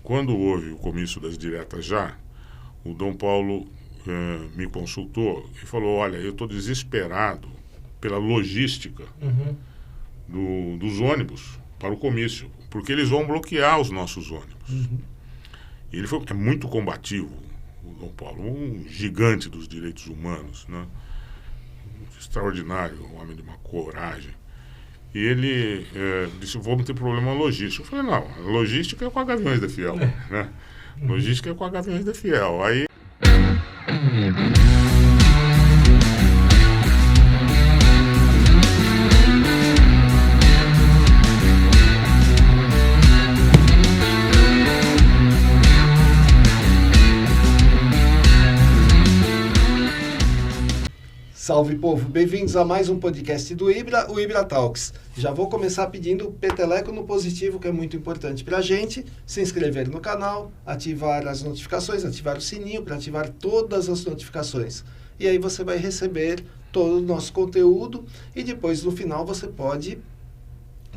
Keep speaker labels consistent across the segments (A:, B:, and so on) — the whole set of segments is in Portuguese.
A: quando houve o comício das diretas já, o Dom Paulo me consultou e falou, olha, eu estou desesperado pela logística dos ônibus para o comício, porque eles vão bloquear os nossos ônibus. E ele é muito combativo, o Dom Paulo, um gigante dos direitos humanos, né? Extraordinário, um homem de uma coragem. E ele disse, vamos ter problema logístico. Eu falei, não, a logística é com a Gaviões da Fiel, né? Logística é com a Gaviões da Fiel. Aí
B: Salve, povo! Bem-vindos a mais um podcast do Ibra, o Ibra Talks. Já vou começar pedindo peteleco no positivo, que é muito importante para a gente. Se inscrever no canal, ativar as notificações, ativar o sininho para ativar todas as notificações. E aí você vai receber todo o nosso conteúdo e depois, no final, você pode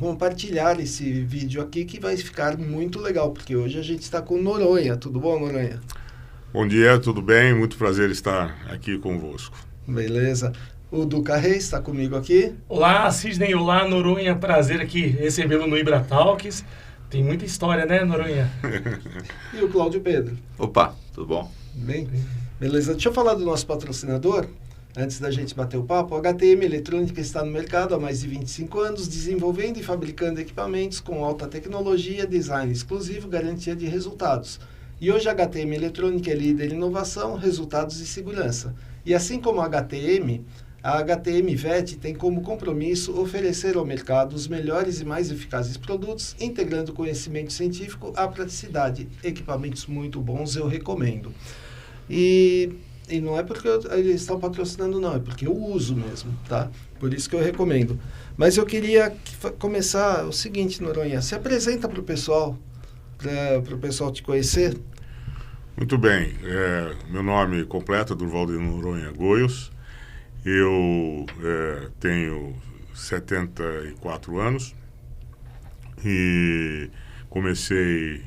B: compartilhar esse vídeo aqui, que vai ficar muito legal, porque hoje a gente está com Noronha. Tudo bom, Noronha?
A: Bom dia, tudo bem? Muito prazer estar aqui convosco.
B: Beleza. O Duca Reis está comigo aqui.
C: Olá, Sidney. Olá, Noronha. Prazer aqui recebê-lo no Ibra Talks. Tem muita história, né, Noronha?
B: E o Cláudio Pedro.
D: Opa, tudo bom?
B: Bem, beleza. Deixa eu falar do nosso patrocinador, antes da gente bater o papo. A HTM Eletrônica está no mercado há mais de 25 anos, desenvolvendo e fabricando equipamentos com alta tecnologia, design exclusivo, garantia de resultados. E hoje a HTM Eletrônica é líder em inovação, resultados e segurança. E assim como a HTM VET tem como compromisso oferecer ao mercado os melhores e mais eficazes produtos, integrando conhecimento científico à praticidade. Equipamentos muito bons, eu recomendo. E não é porque eles estão patrocinando, não, é porque eu uso mesmo, tá? Por isso que eu recomendo. Mas eu queria começar o seguinte, Noronha, se apresenta para o pessoal te conhecer.
A: Muito bem, meu nome completo é Durvaldo de Noronha Goios, eu tenho 74 anos e comecei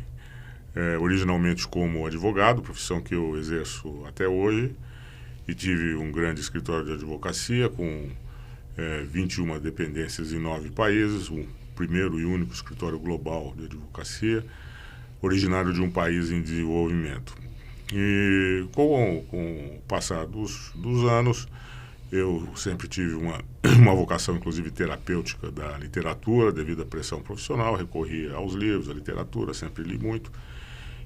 A: originalmente como advogado, profissão que eu exerço até hoje, e tive um grande escritório de advocacia com 21 dependências em 9 países, o primeiro e único escritório global de advocacia, originário de um país em desenvolvimento. E com o passar dos anos, eu sempre tive uma vocação, inclusive terapêutica, da literatura, devido à pressão profissional, recorri aos livros, à literatura, sempre li muito,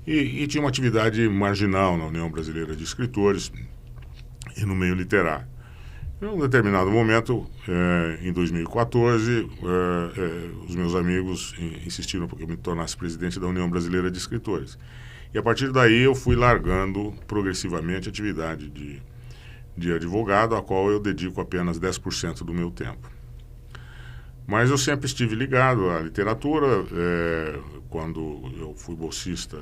A: e tinha uma atividade marginal na União Brasileira de Escritores e no meio literário. Em um determinado momento, em 2014, os meus amigos insistiram para que eu me tornasse presidente da União Brasileira de Escritores. E a partir daí eu fui largando progressivamente a atividade de advogado, a qual eu dedico apenas 10% do meu tempo. Mas eu sempre estive ligado à literatura. Quando eu fui bolsista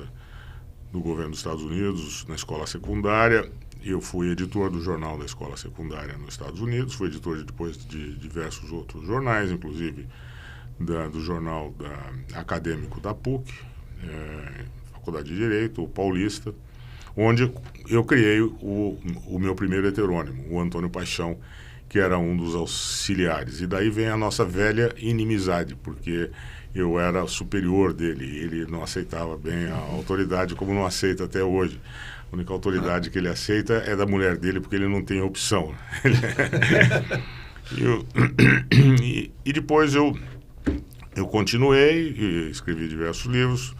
A: do governo dos Estados Unidos, na escola secundária, eu fui editor do jornal da escola secundária nos Estados Unidos, fui editor depois de diversos outros jornais, inclusive do jornal acadêmico da PUC, Faculdade de Direito, o Paulista, onde eu criei o meu primeiro heterônimo, o Antônio Paixão, que era um dos auxiliares. E daí vem a nossa velha inimizade, porque eu era superior dele, ele não aceitava bem a autoridade, como não aceita até hoje. A única autoridade que ele aceita é da mulher dele, porque ele não tem opção. E depois eu continuei, e escrevi diversos livros.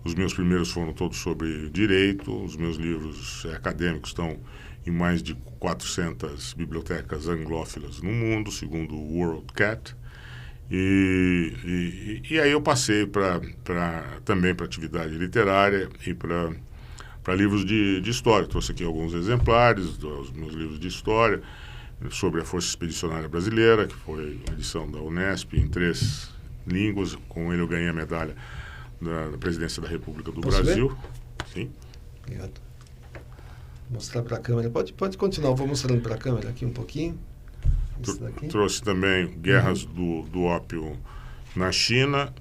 A: Os meus primeiros foram todos sobre direito. Os meus livros acadêmicos estão em mais de 400 bibliotecas anglófilas no mundo, segundo o WorldCat. E aí eu passei também para atividade literária e para livros de história. Trouxe aqui alguns exemplares dos meus livros de história sobre a Força Expedicionária Brasileira, que foi a edição da Unesp em 3 línguas. Com ele eu ganhei a medalha da Presidência da República do Brasil.
B: Ver?
A: Sim.
B: Obrigado. Mostrar para a câmera. Pode continuar, eu vou mostrando para a câmera aqui um pouquinho.
A: Trouxe também Guerras do Ópio na China,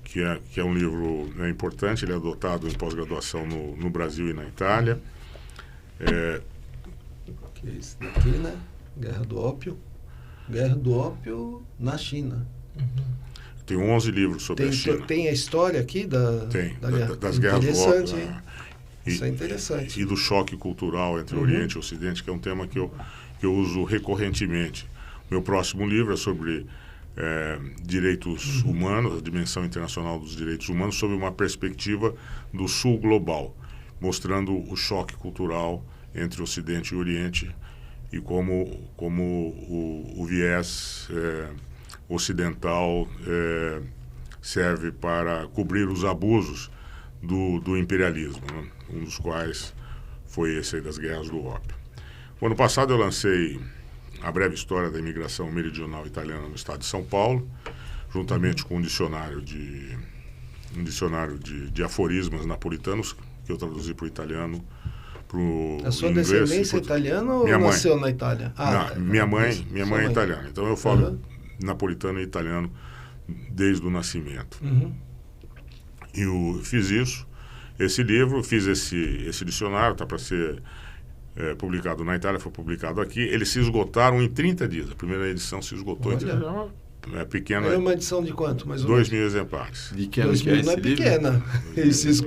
A: que é um livro importante, ele é adotado em pós-graduação no Brasil e na Itália.
B: Que é esse daqui, né? Guerra do Ópio. Guerra do Ópio na China.
A: Tem 11 livros sobre a China.
B: Tem a história aqui
A: das guerras do Ópio.
B: Hein? Isso é interessante.
A: E do choque cultural entre Oriente e Ocidente, que é um tema que eu uso recorrentemente. Meu próximo livro é sobre direitos humanos, a dimensão internacional dos direitos humanos, sob uma perspectiva do Sul global, mostrando o choque cultural entre Ocidente e Oriente e como o viés ocidental serve para cobrir os abusos do imperialismo, né? Um dos quais foi esse aí das guerras do Ópio. O ano passado eu lancei A Breve História da Imigração Meridional Italiana no Estado de São Paulo, juntamente com um dicionário de aforismos napolitanos, que eu traduzi para o italiano, para o inglês.
B: A sua descendência italiana ou nasceu na Itália?
A: Não, minha mãe é italiana, então eu falo napolitano e italiano desde o nascimento. E eu fiz isso, esse livro, fiz esse dicionário, está para ser publicado na Itália, foi publicado aqui. Eles se esgotaram em 30 dias. A primeira edição se esgotou em 30 dias. É pequena.
B: É uma edição de quanto? Mais ou menos?
A: 2.000 exemplares.
B: De que 2.000 não é pequena.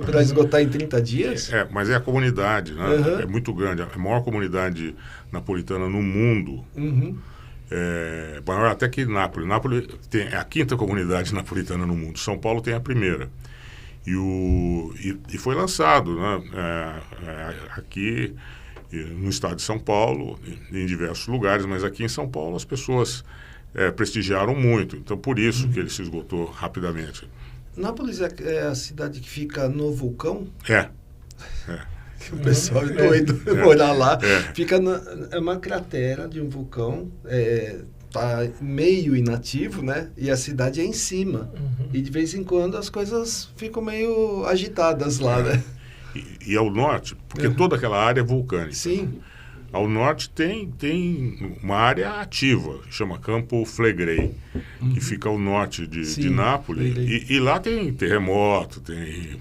B: Para esgotar em 30 dias?
A: Mas é a comunidade, né? É muito grande. A maior comunidade napolitana no mundo. Maior até que Nápoles. Nápoles é a 5ª comunidade napolitana no mundo. São Paulo tem a primeira. E foi lançado, né? Aqui no estado de São Paulo, em diversos lugares, mas aqui em São Paulo as pessoas prestigiaram muito. Então, por isso que ele se esgotou rapidamente.
B: Nápoles é a cidade que fica no vulcão? O pessoal é doido morar lá. Fica é uma cratera de um vulcão, está meio inativo, né? E a cidade é em cima. E de vez em quando as coisas ficam meio agitadas lá, né?
A: E ao norte, porque toda aquela área é vulcânica.
B: Sim.
A: Ao norte tem uma área ativa, chama Campo Flegrei, que fica ao norte de Nápoles. E lá tem terremoto, tem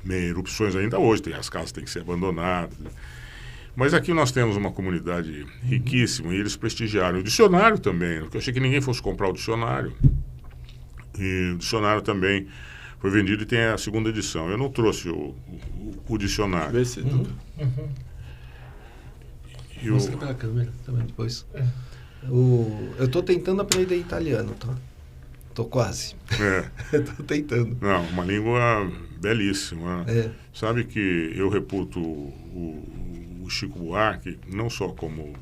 A: erupções ainda hoje, as casas têm que ser abandonadas. Mas aqui nós temos uma comunidade riquíssima e eles prestigiaram. O dicionário também, porque eu achei que ninguém fosse comprar o dicionário. E o dicionário também foi vendido e tem a 2ª edição. Eu não trouxe o dicionário.
B: Mostra para a câmera também depois. Eu estou tentando aprender italiano, tá? Estou quase. Estou tentando.
A: Não, uma língua belíssima. Sabe que eu reputo o Chico Buarque não só como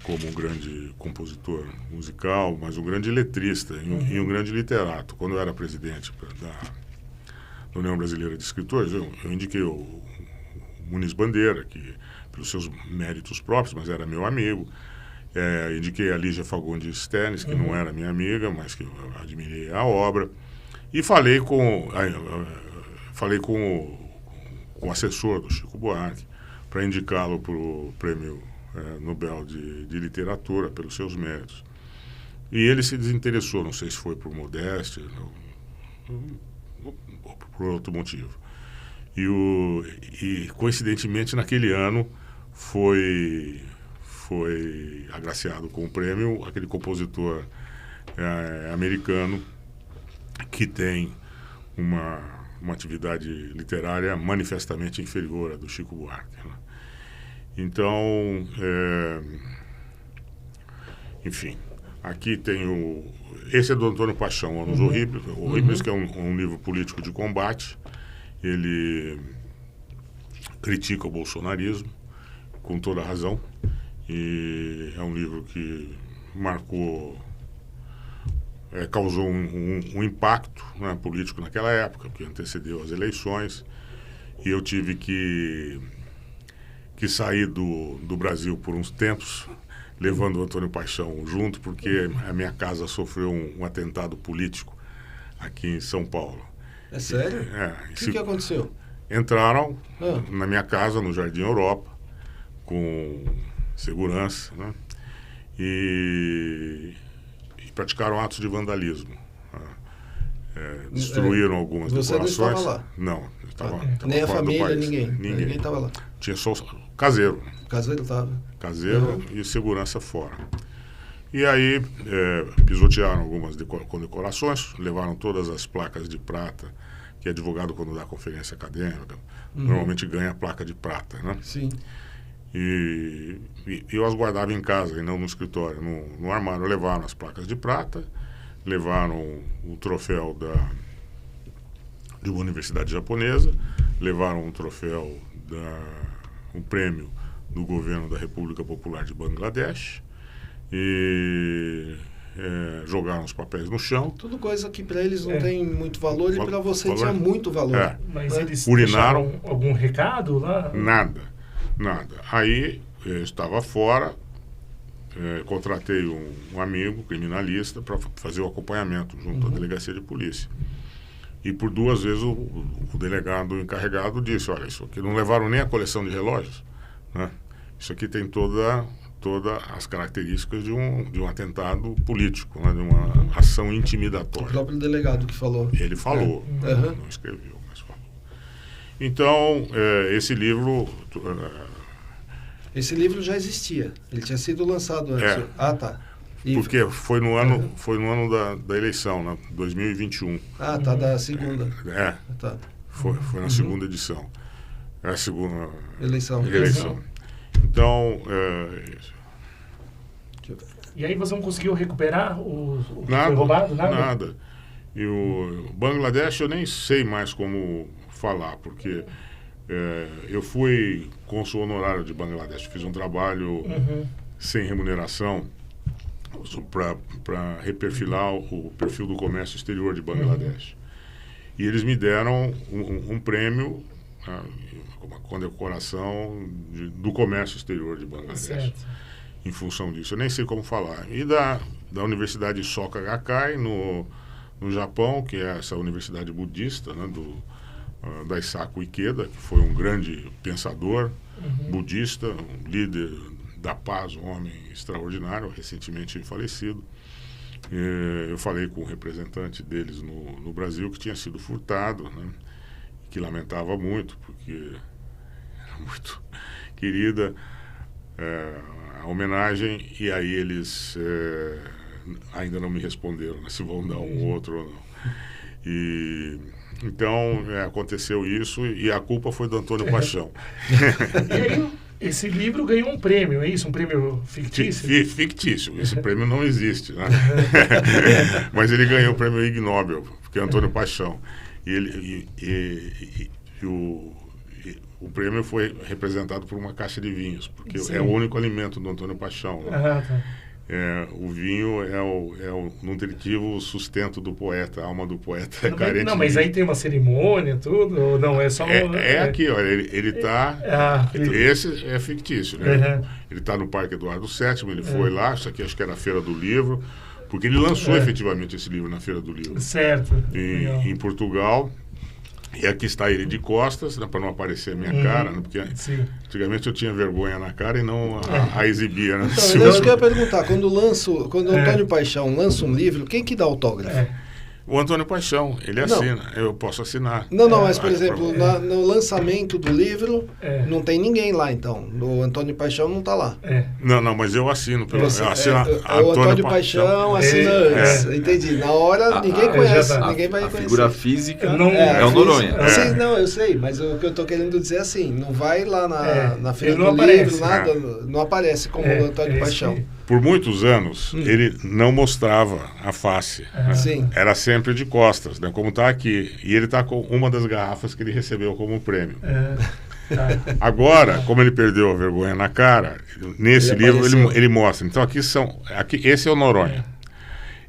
A: um grande compositor musical, mas um grande letrista e um grande literato. Quando eu era presidente da União Brasileira de Escritores, eu indiquei o Muniz Bandeira, que pelos seus méritos próprios, mas era meu amigo. Indiquei a Lígia Fagundes Tênis, que não era minha amiga, mas que eu admirei a obra. E falei com o assessor do Chico Buarque para indicá-lo para o Prêmio Nobel de Literatura pelos seus méritos. E ele se desinteressou, não sei se foi por modéstia ou por outro motivo. E coincidentemente naquele ano foi agraciado com o prêmio aquele compositor americano que tem uma atividade literária manifestamente inferior à do Chico Buarque, né? Então, enfim, aqui tem esse é do Antônio Paixão, Anos Horríveis, que é um livro político de combate. Ele critica o bolsonarismo com toda a razão, e é um livro que marcou, causou um impacto, né, político naquela época, porque antecedeu as eleições, e eu tive que sair do Brasil por uns tempos, levando o Antônio Paixão junto, porque a minha casa sofreu um atentado político aqui em São Paulo.
B: É sério? O que aconteceu?
A: Entraram na minha casa, no Jardim Europa, com segurança, né? E praticaram atos de vandalismo. destruíram algumas
B: Você
A: decorações.
B: não estava lá?
A: Não, eu estava
B: Nem a
A: fora do
B: família,
A: país.
B: ninguém estava lá.
A: Tinha só o caseiro.
B: O caseiro estava.
A: Caseiro e segurança fora. E aí pisotearam algumas condecorações, levaram todas as placas de prata, que advogado quando dá conferência acadêmica, normalmente ganha a placa de prata, né?
B: Sim.
A: E eu as guardava em casa e não no escritório, no armário. Levaram as placas de prata, levaram o troféu de uma universidade japonesa, levaram um troféu, um prêmio do governo da República Popular de Bangladesh e jogaram os papéis no chão.
B: Tudo coisa que para eles não tem muito valor e para você tinha muito valor.
C: Mas eles
A: urinaram
C: algum recado lá?
A: Nada. Aí eu estava fora, contratei um amigo criminalista para fazer o acompanhamento junto à delegacia de polícia. E por 2 vezes o delegado encarregado disse: olha, isso aqui não levaram nem a coleção de relógios, né? Isso aqui tem todas as características de um atentado político, né? De uma ação intimidatória.
B: O próprio delegado que falou.
A: Ele falou, não escreveu, mas falou. Então, esse livro...
B: Esse livro já existia, ele tinha sido lançado antes. Ah, tá.
A: Porque foi no ano da eleição, né? 2021.
B: Ah, tá, da segunda. Tá.
A: Foi na segunda edição. É a segunda
B: eleição.
A: Então...
C: E aí você não conseguiu recuperar o que
A: nada,
C: foi roubado?
A: Nada. E o Bangladesh eu nem sei mais como falar, porque eu fui cônsul honorário de Bangladesh, fiz um trabalho sem remuneração para reperfilar o perfil do comércio exterior de Bangladesh. E eles me deram um prêmio, uma condecoração do comércio exterior de Bangladesh.
C: Certo.
A: Em função disso, eu nem sei como falar. E da Universidade Soka Gakkai, no Japão, que é essa universidade budista, né, da Daisaku Ikeda, que foi um grande pensador budista, um líder da paz, um homem extraordinário, recentemente falecido. Eu falei com o representante deles no Brasil, que tinha sido furtado, né, que lamentava muito, porque era muito querida a homenagem, e aí eles ainda não me responderam, né, se vão dar um outro ou não. Então aconteceu isso e a culpa foi do Antônio Paixão.
C: E aí, esse livro ganhou um prêmio, é isso? Um prêmio fictício?
A: Fictício. Esse prêmio não existe, né? Mas ele ganhou o prêmio Ig Nobel, porque é Antônio Paixão. O prêmio foi representado por uma caixa de vinhos, porque é o único alimento do Antônio Paixão, né?
C: Tá.
A: O vinho é o nutritivo sustento do poeta, a alma do poeta é carente.
C: Não, mas aí tem uma cerimônia, tudo, ou não, é só...
A: Aqui, olha, ele está... Esse é fictício, né? Ele está no Parque Eduardo VII, ele foi lá, isso aqui acho que era a Feira do Livro, porque ele lançou efetivamente esse livro na Feira do Livro.
C: Certo.
A: Em Portugal. E aqui está ele de costas, né, para não aparecer a minha cara, né, porque antigamente eu tinha vergonha na cara e não a exibia. Né,
B: então, eu queria perguntar, quando o Antônio Paixão lança um livro, quem que dá autógrafo?
A: O Antônio Paixão, ele assina, eu posso assinar.
B: Não, mas por exemplo, no lançamento do livro, não tem ninguém lá então, o Antônio Paixão não está lá.
A: Não, mas eu assino.
B: O Antônio Paixão assina antes, entendi. Na hora ninguém conhece, ninguém vai conhecer. A
D: figura física é o Noronha.
B: Não, eu sei, mas o que eu estou querendo dizer é assim, não vai lá na Feira do Livro, nada, não aparece como o Antônio Paixão.
A: Por muitos anos, ele não mostrava a face. Né? Era sempre de costas, né? Como está aqui. E ele está com uma das garrafas que ele recebeu como prêmio. Agora, como ele perdeu a vergonha na cara, nesse livro ele mostra. Então esse é o Noronha.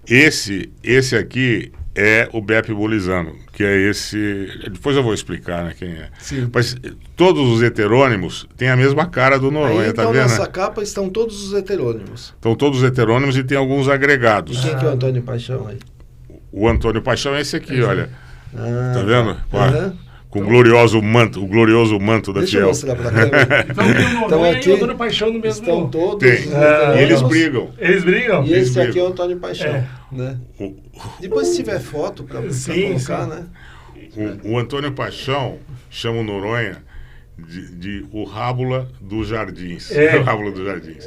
A: Esse aqui é o Beppe Bolizano, que é esse... Depois eu vou explicar, né, quem é.
B: Sim.
A: Mas todos os heterônimos têm a mesma cara do Noronha,
B: aí, então,
A: tá vendo?
B: Nessa capa estão todos os heterônimos.
A: Estão todos os heterônimos e tem alguns agregados.
B: E quem que é o Antônio Paixão aí?
A: O Antônio Paixão é esse aqui, olha. Tá vendo? Com o glorioso manto da
B: Deixa
A: Fiel.
B: Eu mostrar pra câmera.
C: Então aqui, e o Antônio Paixão no mesmo...
B: Estão todos...
A: E eles brigam.
C: Eles brigam?
B: E esse aqui é o Antônio Paixão. né? Depois, se tiver foto para colocar, né?
A: O Antônio Paixão chama o Noronha de o Rábula dos Jardins. O Rábula dos Jardins.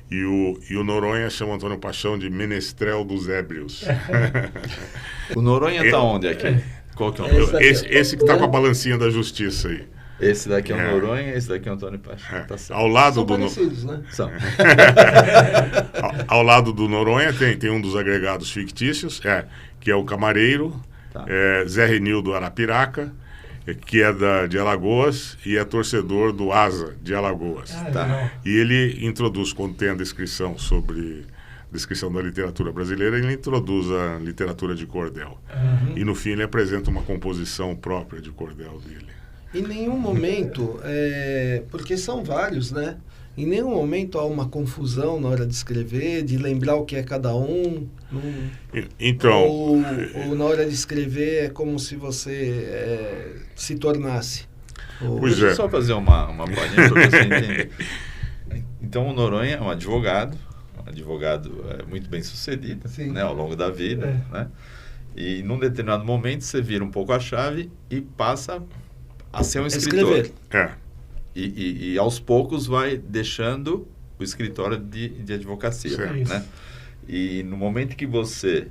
A: E o Noronha chama o Antônio Paixão de Menestrel dos Ébrios.
D: O Noronha tá onde aqui? Qual que é o nome?
A: Esse que tá com a balancinha da justiça aí.
D: Esse daqui é o Noronha, esse daqui é o Antônio Paixão. Tá certo.
A: Ao lado
B: São
A: do
B: parecidos, né?
D: São.
A: Ao lado do Noronha tem um dos agregados fictícios, que é o camareiro,
D: Tá.
A: Zé Renildo Arapiraca, que é de Alagoas e é torcedor do Asa de Alagoas.
D: Tá.
A: E ele introduz, quando tem a descrição da literatura brasileira, ele introduz a literatura de cordel. E no fim ele apresenta uma composição própria de cordel dele.
B: Em nenhum momento, porque são vários, né? Em nenhum momento há uma confusão na hora de escrever, de lembrar o que é cada um.
A: Então...
B: Ou na hora de escrever é como se você se tornasse.
D: Deixa eu só fazer uma palhinha para você entender. Então, o Noronha é um advogado muito bem sucedido, né, ao longo da vida, né? E num determinado momento você vira um pouco a chave e passa a ser um escritor.
B: Escrever.
D: E aos poucos vai deixando o escritório de advocacia, né? E no momento que você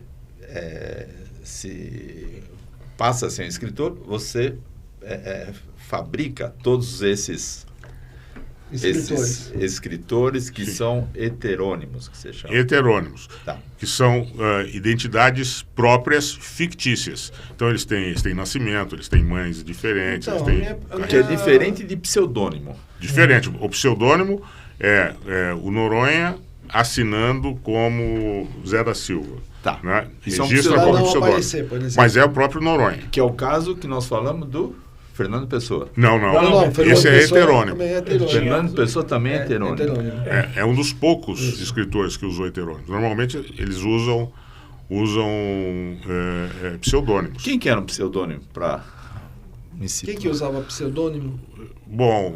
D: se passa a ser um escritor, você fabrica todos esses escritores que são heterônimos, que você chama.
A: Heterônimos,
D: tá.
A: Que são identidades próprias fictícias. Então eles têm nascimento, eles têm mães diferentes.
B: Então,
D: que é diferente de pseudônimo.
A: Diferente. O pseudônimo é o Noronha assinando como Zé da Silva.
D: Tá.
A: Né?
D: Isso
A: registra como pseudônimo.
B: Mas
A: é o próprio Noronha.
D: Que é o caso que nós falamos do Fernando Pessoa.
A: Não. Esse é heterônimo.
D: Fernando Pessoa também é heterônimo.
A: É um dos poucos escritores que usou heterônimos. Normalmente eles usam pseudônimos.
D: Quem que era um pseudônimo para
B: Quem que usava pseudônimo?
A: Bom,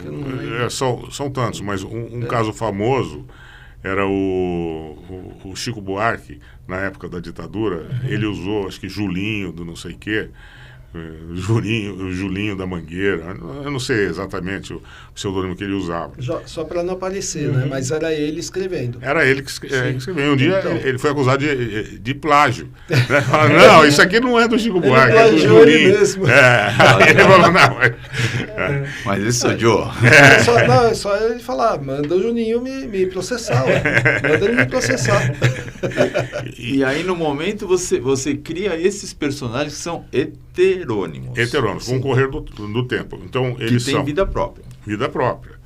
A: são tantos, mas um caso famoso era o Chico Buarque, na época da ditadura. Ele usou, acho que Julinho do não sei o quê. Julinho da Mangueira, eu não sei exatamente o pseudônimo que ele usava.
B: Só para não aparecer, né? Mas era ele escrevendo.
A: Era ele que escreveu. Um dia ele foi acusado de plágio. Né? Fala, não, isso aqui não é do Chico Buarque, é do Julinho. Ele mesmo. Ele falou, não.
D: Mas isso é Joe.
B: É só ele falar, manda o Juninho me processar. Manda ele me processar.
D: E aí, no momento, você cria esses personagens que são heterônimos,
A: com o correr do tempo. Então, eles
D: que tem vida própria.
A: Vida própria.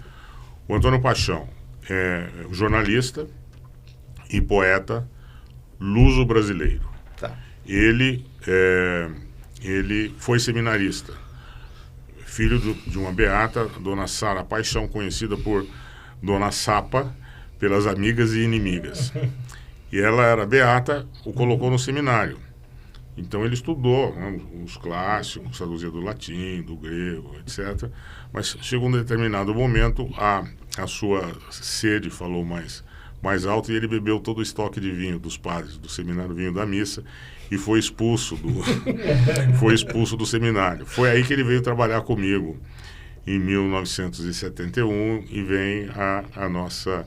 A: O Antônio Paixão é jornalista e poeta luso-brasileiro.
D: Tá.
A: Ele foi seminarista, filho de uma beata, Dona Sara Paixão, conhecida por Dona Sapa pelas amigas e inimigas. E ela era beata, o colocou no seminário. Então ele estudou os clássicos, traduzia do latim, do grego, etc. Mas chegou um determinado momento, a sua sede falou mais alto e ele bebeu todo o estoque de vinho dos padres do seminário, vinho da missa, e foi expulso do seminário. Foi aí que ele veio trabalhar comigo em 1971 e vem a nossa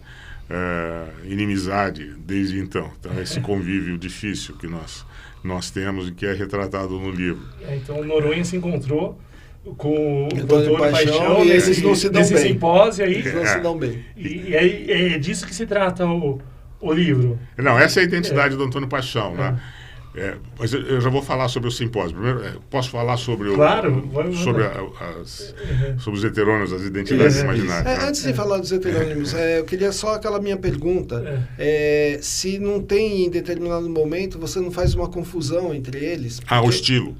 A: inimizade desde então. Então, esse convívio difícil que nós temos e que é retratado no livro.
C: Então o Noronha se encontrou com o Antônio Paixão
B: e eles não se dão
C: nesse
B: bem.
C: simpósio aí.
B: Eles não se dão bem.
C: E é disso que se trata o livro.
A: Não, essa é a identidade do Antônio Paixão, né? Mas eu já vou falar sobre o simpósio. Primeiro, posso falar sobre sobre os heterônimos, as identidades imaginárias. Né?
B: Antes de falar dos heterônimos, eu queria só aquela minha pergunta. Se não tem, em determinado momento, você não faz uma confusão entre eles? Porque...
A: o estilo.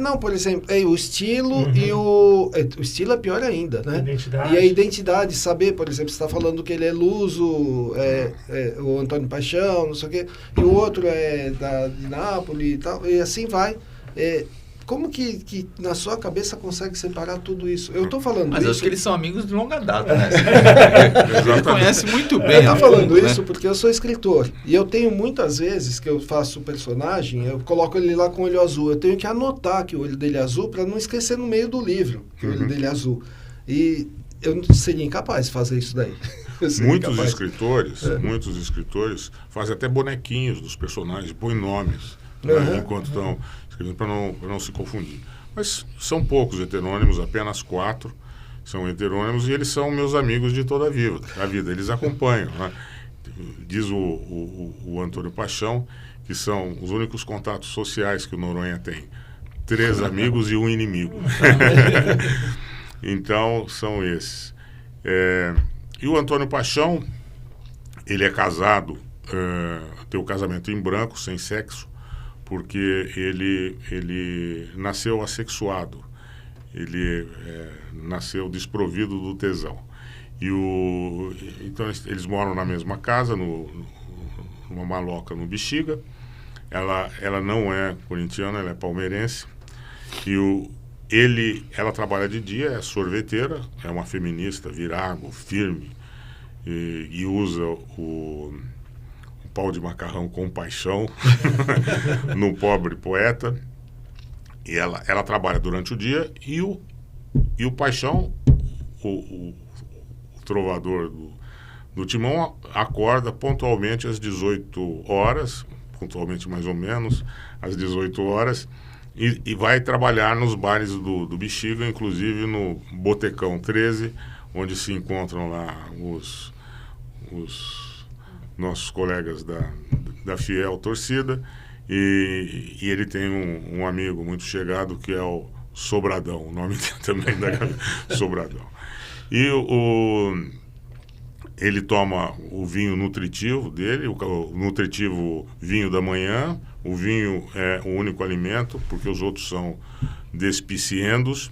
B: Não, por exemplo, o estilo e o estilo é pior ainda, né? E a identidade, saber, por exemplo, você está falando que ele é luso, o Antônio Paixão, não sei o quê, e o outro é de Nápoles e tal, e assim vai. como que na sua cabeça consegue separar tudo isso? Eu estou falando
D: Mas
B: isso...
D: acho que eles são amigos de longa data, né? Ele conhece muito bem.
B: Eu estou falando
D: fundo,
B: isso
D: né?
B: porque eu sou escritor. E eu tenho muitas vezes que eu faço o personagem, eu coloco ele lá com o olho azul. Eu tenho que anotar que o olho dele é azul para não esquecer no meio do livro que o olho dele é azul. E eu não seria incapaz de fazer isso daí.
A: Muitos escritores fazem até bonequinhos dos personagens, põem nomes, né, enquanto estão escrevendo, para não se confundir. Mas são poucos heterônimos, apenas 4 são heterônimos, e eles são meus amigos de toda a vida. Eles acompanham, né? Diz o Antônio Paixão que são os únicos contatos sociais que o Noronha tem: 3 amigos e 1 inimigo. Então, são esses. E o Antônio Paixão, ele é casado, tem o casamento em branco, sem sexo, porque ele nasceu assexuado, ele nasceu desprovido do tesão. Então eles moram na mesma casa, numa maloca no Bexiga. Ela não é corintiana, ela é palmeirense. Ela trabalha de dia, é sorveteira, é uma feminista, virago, firme, e usa o pau de macarrão com paixão no Pobre Poeta. E ela trabalha durante o dia, e o Paixão, o trovador do Timão, acorda pontualmente às 18 horas, pontualmente mais ou menos, às 18 horas, e vai trabalhar nos bares do Bexiga, inclusive no Botecão 13, onde se encontram lá os nossos colegas da fiel torcida, e ele tem um amigo muito chegado que é o Sobradão, o nome também da Sobradão. E ele toma o vinho nutritivo dele, o nutritivo vinho da manhã. O vinho é o único alimento, porque os outros são despiciendos,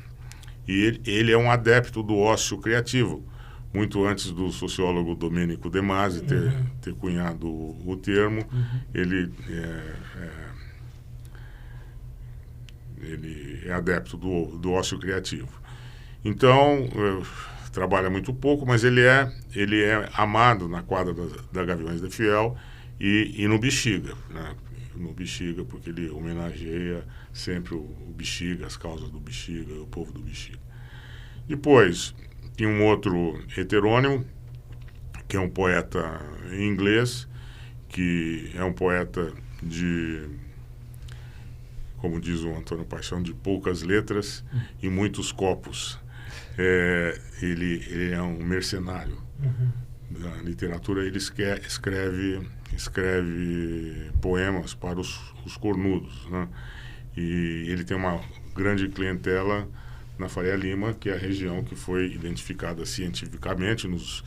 A: e ele é um adepto do ócio criativo, muito antes do sociólogo Domênico De Masi ter cunhado o termo. Ele é adepto do ócio criativo. Então, trabalha muito pouco, mas ele é amado na quadra da Gaviões da Fiel e no Bexiga, né? No Bexiga, porque ele homenageia sempre o Bexiga, as causas do Bexiga, o povo do Bexiga. Depois, tem um outro heterônimo, que é um poeta inglês, que é um poeta como diz o Antônio Paixão, de poucas letras e muitos copos. Ele é um mercenário da literatura. Ele escreve poemas para os cornudos, né? E ele tem uma grande clientela na Faria Lima, que é a região que foi identificada cientificamente nos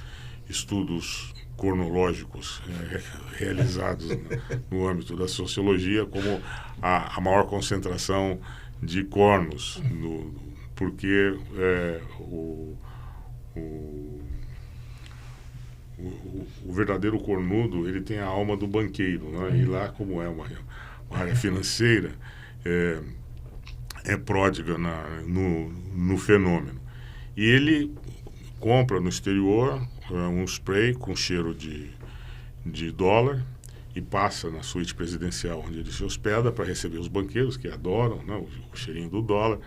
A: estudos cornológicos realizados no âmbito da sociologia como a maior concentração de cornos, porque o verdadeiro cornudo, ele tem a alma do banqueiro, né? E lá, como é uma área financeira, é pródiga no fenômeno. E ele compra no exterior um spray com cheiro de dólar e passa na suíte presidencial onde ele se hospeda para receber os banqueiros, que adoram, né, o cheirinho do dólar,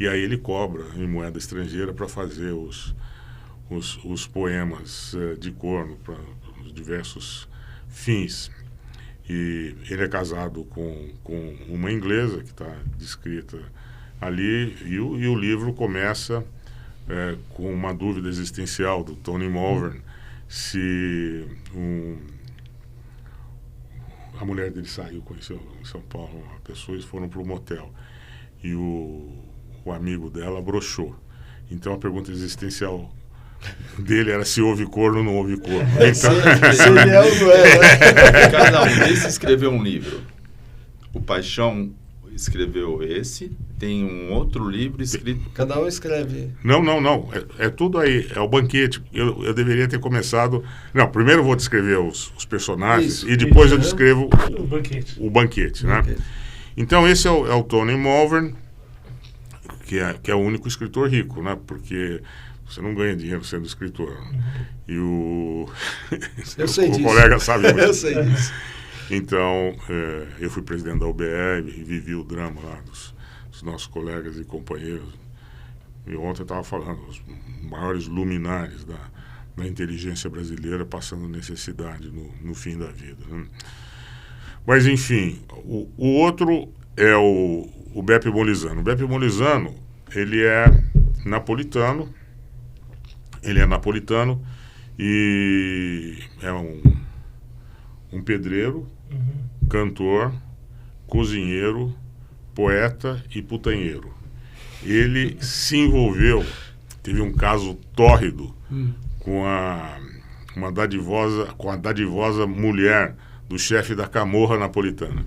A: e aí ele cobra em moeda estrangeira para fazer os poemas de corno para os diversos fins. E ele é casado com uma inglesa que está descrita ali, e o livro começa com uma dúvida existencial do Tony Mulvern, se a mulher dele saiu, conheceu em São Paulo uma pessoa, e foram para um motel, e o amigo dela broxou. Então a pergunta existencial dele era se houve corno ou não houve corno.
D: Cada um desses escreveu um livro. O Paixão escreveu esse, tem um outro livro escrito...
B: Cada um escreve.
A: Não. É tudo aí. É o banquete. Eu deveria ter começado... Não, primeiro eu vou descrever os personagens. Isso, e depois eu descrevo o banquete, né? Então esse é o Tony Mulvern, que é o único escritor rico, né? Porque você não ganha dinheiro sendo escritor. E o colega sabe muito.
B: Eu sei disso.
A: Então, eu fui presidente da UBE e vivi o drama lá dos nossos colegas e companheiros. E ontem eu estava falando, os maiores luminares da inteligência brasileira passando necessidade no fim da vida, né? Mas, enfim, o outro é o Beppe Molizano. O Beppe Molizano, ele é napolitano e é um pedreiro, cantor, cozinheiro, poeta e putanheiro. Ele se envolveu, teve um caso tórrido com a dadivosa mulher do chefe da camorra napolitana.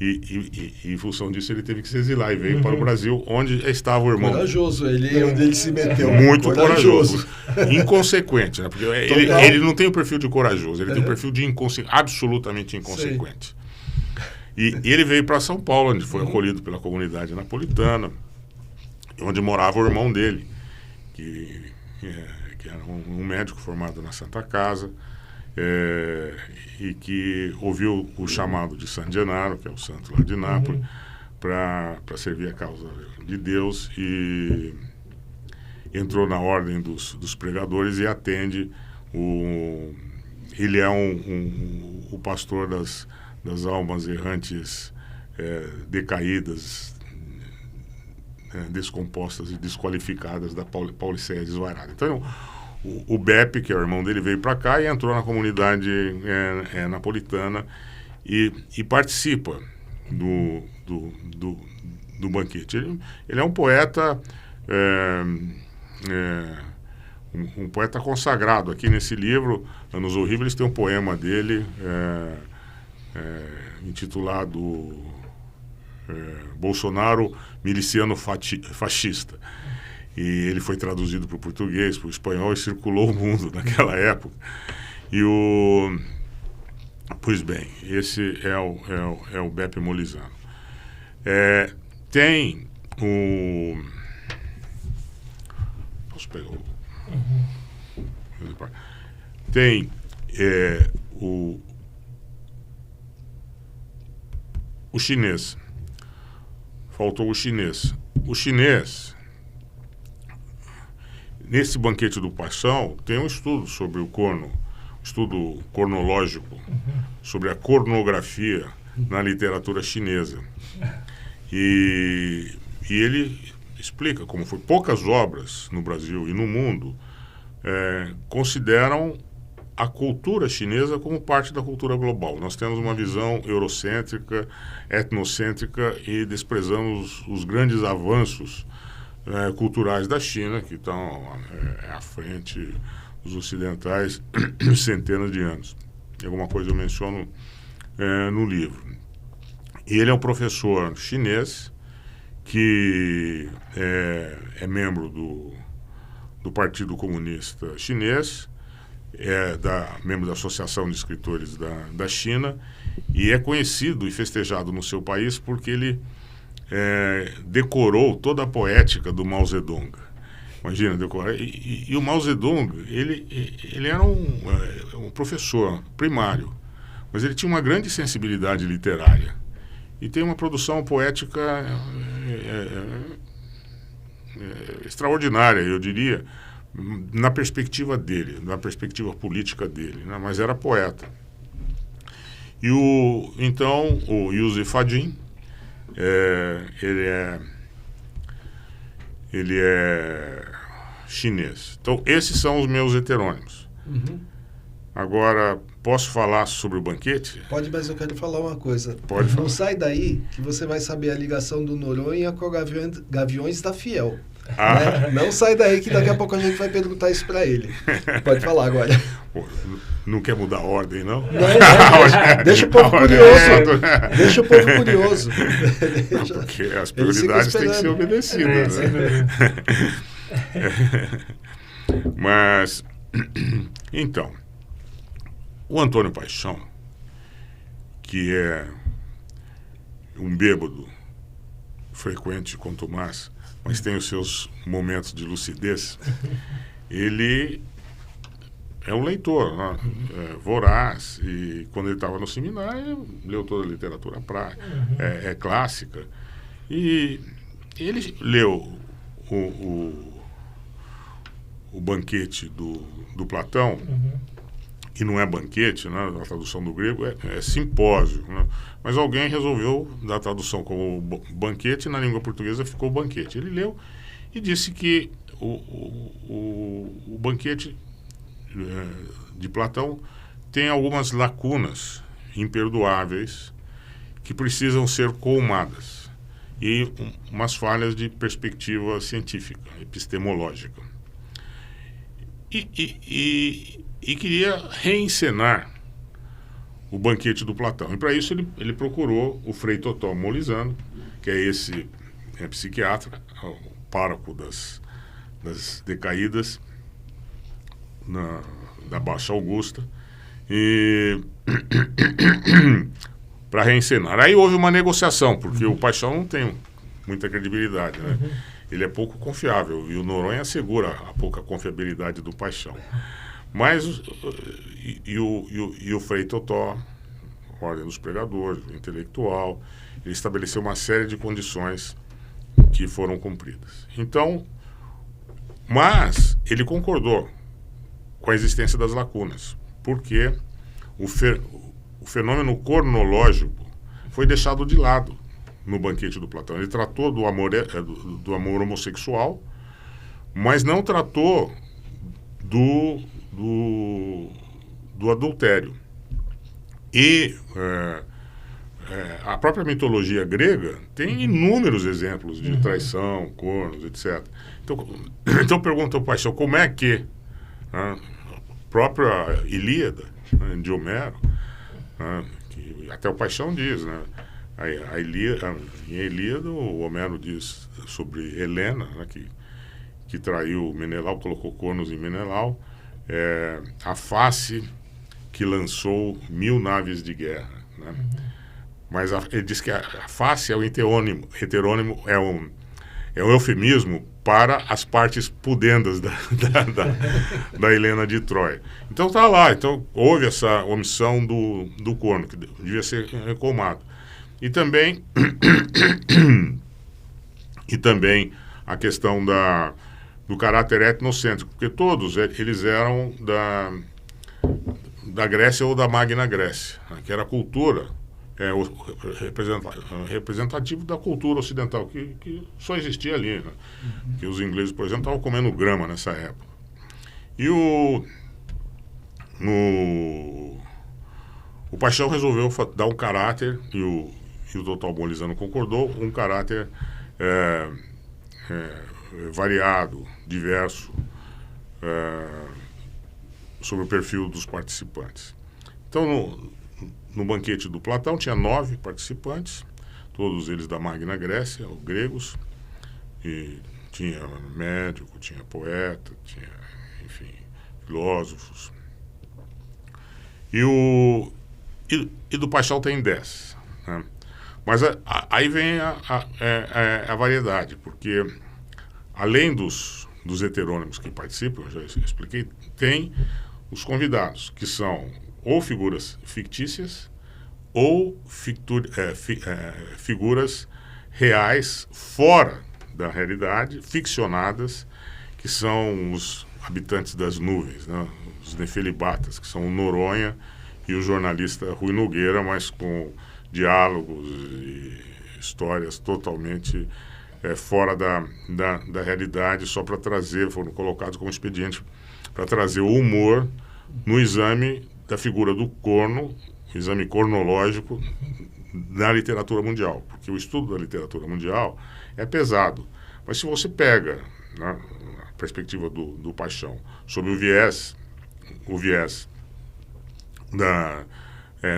A: E em função disso ele teve que se exilar e veio para o Brasil, onde estava o irmão.
B: Corajoso, onde ele se meteu.
A: Muito corajoso. Inconsequente, né? Porque ele não tem o perfil de corajoso, ele tem o perfil de absolutamente inconsequente. E ele veio para São Paulo, onde foi acolhido pela comunidade napolitana, onde morava o irmão dele, que era um médico formado na Santa Casa, e que ouviu o chamado de San Gennaro, que é o santo lá de Nápoles, para servir a causa de Deus, e entrou na ordem dos pregadores e atende ele é o pastor das almas errantes decaídas, descompostas e desqualificadas da Pauliceia desvairada. Então, o Beppe, que é o irmão dele, veio para cá e entrou na comunidade napolitana e participa do banquete. Ele é um poeta, um poeta consagrado. Aqui nesse livro, Anos Horríveis, tem um poema dele intitulado Bolsonaro, miliciano fascista. E ele foi traduzido para o português, para o espanhol, e circulou o mundo naquela época. Pois bem, esse é o Beppe Molizano. Tem o... Posso pegar o... Tem o chinês. Faltou o chinês. O chinês... Nesse Banquete do Paixão, tem um estudo sobre o corno, estudo cornológico, sobre a cornografia na literatura chinesa. E ele explica como foi. Poucas obras no Brasil e no mundo consideram a cultura chinesa como parte da cultura global. Nós temos uma visão eurocêntrica, etnocêntrica, e desprezamos os grandes avanços culturais da China, que estão à frente dos ocidentais centenas de anos. Alguma coisa eu menciono no livro. E ele é um professor chinês que é membro do Partido Comunista Chinês, membro da Associação de Escritores da China, e é conhecido e festejado no seu país porque ele decorou toda a poética do Mao Zedong. Imagina, decorar. E o Mao Zedong, ele era um professor primário, mas ele tinha uma grande sensibilidade literária e tem uma produção poética extraordinária, eu diria, na perspectiva dele, na perspectiva política dele, né? Mas era poeta. E então o Yusuf Fadin, ele é chinês. Então, esses são os meus heterônimos. Agora, posso falar sobre o banquete?
B: Pode, mas eu quero falar uma coisa.
A: Pode falar.
B: Não sai daí que você vai saber a ligação do Noronha com Gaviões da Fiel. Né? Não sai daí que daqui a pouco a gente vai perguntar isso para ele. Pode falar agora.
A: Pô, não quer mudar a ordem, não?
B: Não, deixa o povo curioso. Deixa o povo curioso.
A: Porque as prioridades têm que ser obedecidas. Né? Mas, então, o Antônio Paixão, que é um bêbado frequente com Tomás mas tem os seus momentos de lucidez. Ele é um leitor, né? Voraz, e quando ele estava no seminário, leu toda a literatura clássica. E ele leu o banquete do Platão, que não é banquete, né? A tradução do grego é simpósio, né? Mas alguém resolveu dar a tradução como banquete, e na língua portuguesa ficou banquete. Ele leu e disse que o banquete de Platão tem algumas lacunas imperdoáveis que precisam ser colmadas e umas falhas de perspectiva científica, epistemológica. E queria reencenar o banquete do Platão. E para isso ele procurou o Frei Totó Molizano, que é esse psiquiatra, o pároco das decaídas, da Baixa Augusta, e para reencenar. Aí houve uma negociação, porque o Paixão não tem muita credibilidade, né? Ele é pouco confiável, e o Noronha assegura a pouca confiabilidade do Paixão. Mas o Frei Totó, Ordem dos Pregadores, o intelectual, ele estabeleceu uma série de condições que foram cumpridas. Então, mas ele concordou com a existência das lacunas, porque o fenômeno cornológico foi deixado de lado no banquete do Platão. Ele tratou do amor homossexual, mas não tratou do adultério. E a própria mitologia grega tem inúmeros exemplos de traição, cornos, etc. Então pergunta ao Paixão, como é que a própria Ilíada, né, de Homero, que até o Paixão diz, né, em Ilíada o Homero diz sobre Helena, né, que traiu Menelau, colocou cornos em Menelau, a face que lançou 1000 naves de guerra, né? Mas ele diz que a face é o heterônimo é um eufemismo para as partes pudendas da Helena de Troia. Então tá lá, então houve essa omissão do corno, que devia ser colmado. E também a questão do caráter etnocêntrico, porque todos eles eram da Grécia ou da Magna Grécia, né, que era a cultura representativo da cultura ocidental, que só existia ali, né? Que os ingleses, por exemplo, estavam comendo grama nessa época. E o Paixão resolveu dar um caráter, e o Dr. Molizano concordou, um caráter variado, diverso, sobre o perfil dos participantes. Então, no banquete do Platão tinha 9 participantes, todos eles da Magna Grécia, os gregos, e tinha médico, tinha poeta, tinha, enfim, filósofos. E do Paixão tem 10, né? Mas aí vem a variedade, porque além dos heterônimos que participam, eu já expliquei, tem os convidados, que são ou figuras fictícias ou figuras reais fora da realidade, ficcionadas, que são os habitantes das nuvens, né? Os nefelibatas, que são o Noronha e o jornalista Rui Nogueira, mas com diálogos e histórias totalmente fora da realidade, só para trazer, foram colocados como expediente para trazer o humor no exame da figura do corno, exame cornológico da literatura mundial, porque o estudo da literatura mundial é pesado. Mas se você pega, né, a perspectiva do Paixão sobre o viés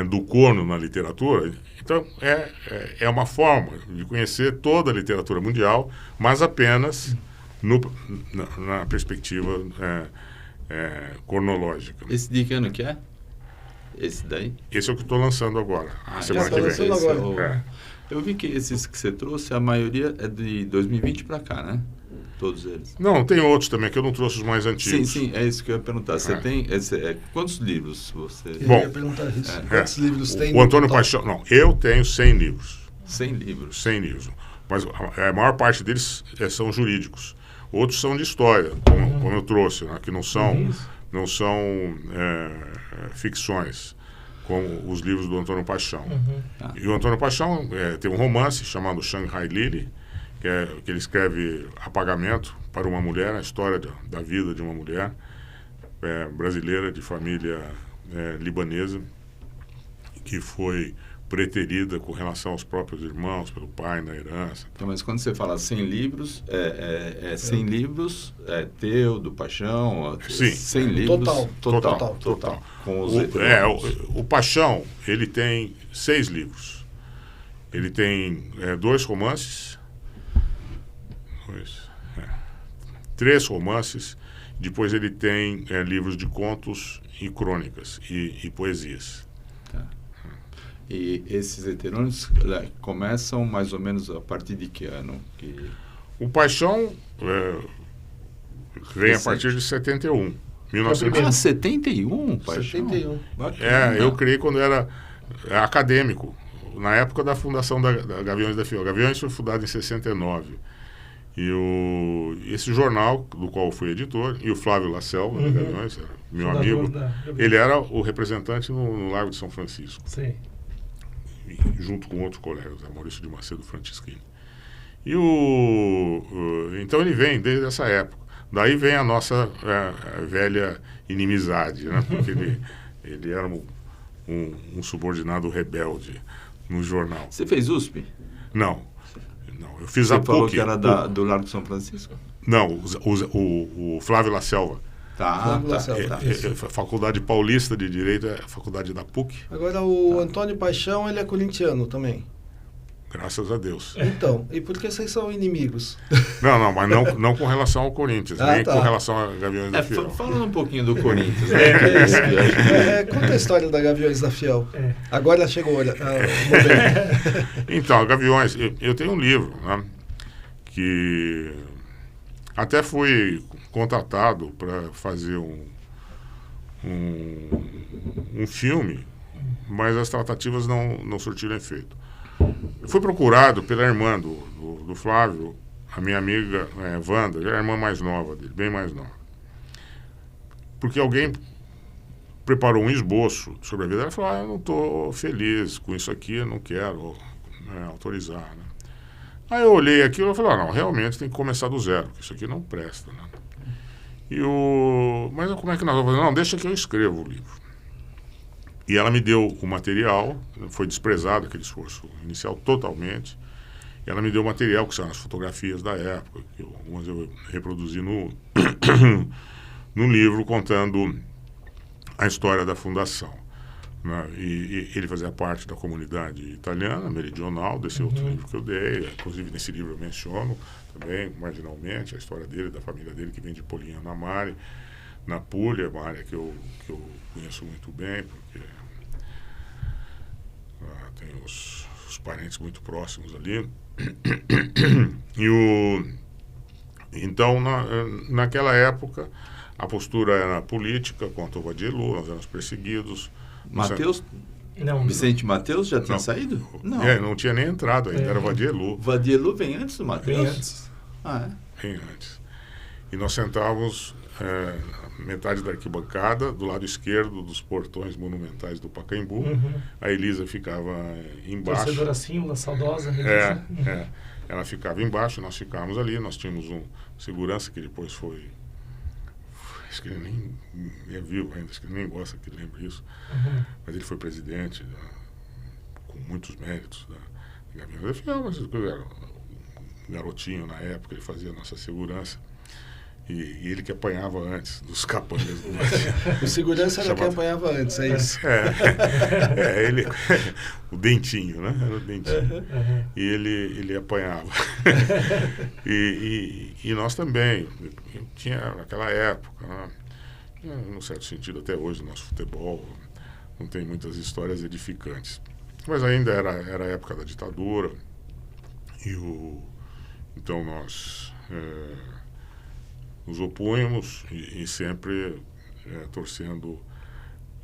A: do corno na literatura, então é uma forma de conhecer toda a literatura mundial, mas apenas na perspectiva cornológica.
D: Esse de que ano que é? Esse daí?
A: Esse é o que estou lançando agora, a semana que vem.
D: Eu vi que esses que você trouxe, a maioria é de 2020 para cá, né? Todos eles.
A: Não, tem outros também, que eu não trouxe os mais antigos.
D: Sim, é isso que eu ia perguntar. Você tem... quantos livros você...
B: Eu ia perguntar isso. Quantos livros tem?
A: O Antônio Paixão... Não, eu tenho 100 livros.
D: 100 livros?
A: 100 livros. Mas a maior parte deles são jurídicos. Outros são de história, como eu trouxe, né, que não são ficções, como os livros do Antônio Paixão. E o Antônio Paixão tem um romance chamado Shanghai Lily, que ele escreve Apagamento para uma mulher, a história da vida de uma mulher brasileira de família libanesa, que foi preterida com relação aos próprios irmãos, pelo pai na herança.
D: Então, mas quando você fala 100 livros, 100 livros teu, do Paixão?
A: Sim.
D: 100 livros?
A: Total.
D: Com os
A: o Paixão, ele tem 6 livros. Ele tem 2 romances, 3 romances, depois ele tem livros de contos e crônicas e poesias.
D: Tá. E esses heterônimos começam mais ou menos a partir de que ano?
A: O Paixão vem a partir de 71.
D: 71, Paixão?
B: 71.
A: Eu criei quando era acadêmico, na época da fundação da Gaviões da Fiel. Gaviões foi fundado em 69. E esse jornal, do qual eu fui editor, e o Flávio Lacelva, da Gaviões, meu amigo, ele era o representante no Largo de São Francisco.
C: Sim.
A: Junto com outro colega, Maurício de Macedo Francisquini. Então ele vem desde essa época. Daí vem a nossa velha inimizade, né? Porque ele era um subordinado rebelde no jornal.
D: Você fez USP?
A: Não, eu fiz a PUC.
D: Você falou que era do Largo de São Francisco?
A: Não, o Flávio Lacelva.
D: Tá.
A: Faculdade Paulista de Direito é a faculdade da PUC.
B: Agora o Antônio Paixão, ele é corintiano também.
A: Graças a Deus.
B: Então, e por que vocês são inimigos?
A: Não, mas não com relação ao Corinthians, nem com relação a Gaviões da Fiel.
D: Falando um pouquinho do Corinthians.
B: Conta a história da Gaviões da Fiel. Agora chegou o momento.
A: Então, a Gaviões, eu tenho um livro, né, que até fui contratado para fazer um filme, mas as tratativas não surtiram efeito. Eu fui procurado pela irmã do Flávio, a minha amiga Wanda, que é a irmã mais nova dele, bem mais nova. Porque alguém preparou um esboço sobre a vida dela e falou: eu não estou feliz com isso aqui, eu não quero autorizar. Né? Aí eu olhei aquilo e falei: não, realmente tem que começar do zero, porque isso aqui não presta. Né? Mas como é que nós vamos fazer? Não, deixa que eu escrevo o livro. E ela me deu o material, foi desprezado aquele esforço inicial totalmente. E ela me deu o material, que são as fotografias da época, que algumas eu reproduzi no livro, contando a história da fundação. Né? E ele fazia parte da comunidade italiana, meridional, desse outro livro que eu dei. Inclusive, nesse livro eu menciono também, marginalmente, a história dele, da família dele, que vem de Polignano Mare, na Puglia, uma área que eu conheço muito bem, porque tem os parentes muito próximos ali. Então, naquela época, a postura era política contra o Vadielu, nós éramos perseguidos.
D: Mateus? Não. Vicente Mateus já tinha saído?
A: Não. Não tinha nem entrado ainda, era o Vadielu.
D: Vadielu vem antes do Mateus?
C: Vem antes.
A: Vem antes. E nós sentávamos metade da arquibancada, do lado esquerdo dos portões monumentais do Pacaembu. A Elisa ficava embaixo.
C: Torcedora Símbula, saudosa.
A: Ela ficava embaixo, nós ficávamos ali. Nós tínhamos um segurança que depois foi... Acho que ele nem é vivo ainda, acho que ele nem gosta que lembre isso. Mas ele foi presidente, com muitos méritos da Gaviões da Fiel, mas ele era um garotinho na época, ele fazia a nossa segurança. E ele que apanhava antes dos capangas do Brasil.
B: O segurança era quem apanhava antes, é isso?
A: Ele, o dentinho, né? Era o dentinho. E ele apanhava. E nós também. Tinha naquela época, né? Num certo sentido, até hoje, o nosso futebol não tem muitas histórias edificantes. Mas ainda era a época da ditadura. Então nós nos opunhamos e sempre torcendo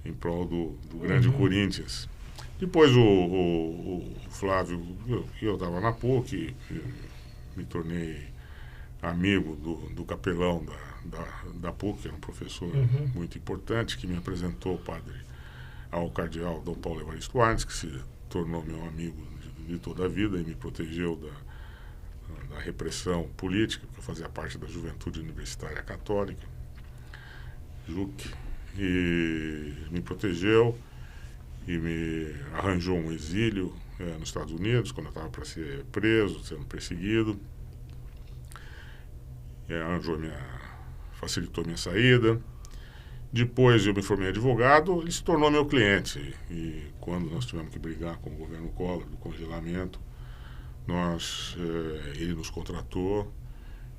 A: em prol do grande Corinthians. Depois o Flávio, eu estava na PUC, me tornei amigo do capelão da PUC, era um professor muito importante, que me apresentou ao cardeal Dom Paulo Evaristo Arnes, que se tornou meu amigo de toda a vida e me protegeu da repressão política, porque eu fazia parte da Juventude Universitária Católica, JUC, e me protegeu e me arranjou um exílio nos Estados Unidos, quando eu estava para ser preso, sendo perseguido. Facilitou minha saída. Depois eu me formei advogado, ele se tornou meu cliente. E quando nós tivemos que brigar com o governo Collor do congelamento, ele nos contratou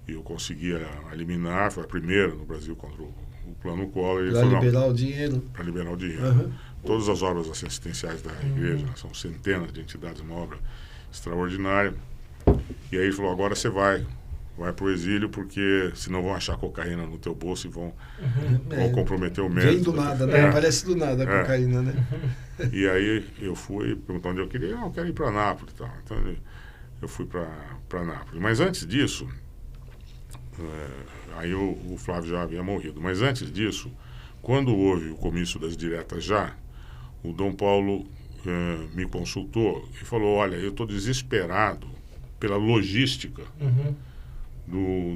A: e eu consegui eliminar, foi a primeira no Brasil contra o plano Collor.
B: Para liberar o dinheiro.
A: Para liberar o dinheiro. Todas as obras assistenciais da igreja, são centenas de entidades, uma obra extraordinária. E aí ele falou, agora você vai para o exílio, porque senão vão achar cocaína no teu bolso e vão comprometer o mérito.
B: Vem do nada, né? Aparece do nada a cocaína, né?
A: E aí eu fui, perguntar onde eu queria, eu quero ir para Nápoles e tal. Então eu fui para Nápoles. Mas antes disso, aí o Flávio já havia morrido. Mas antes disso, quando houve o comício das diretas já, o Dom Paulo me consultou e falou, olha, eu estou desesperado pela logística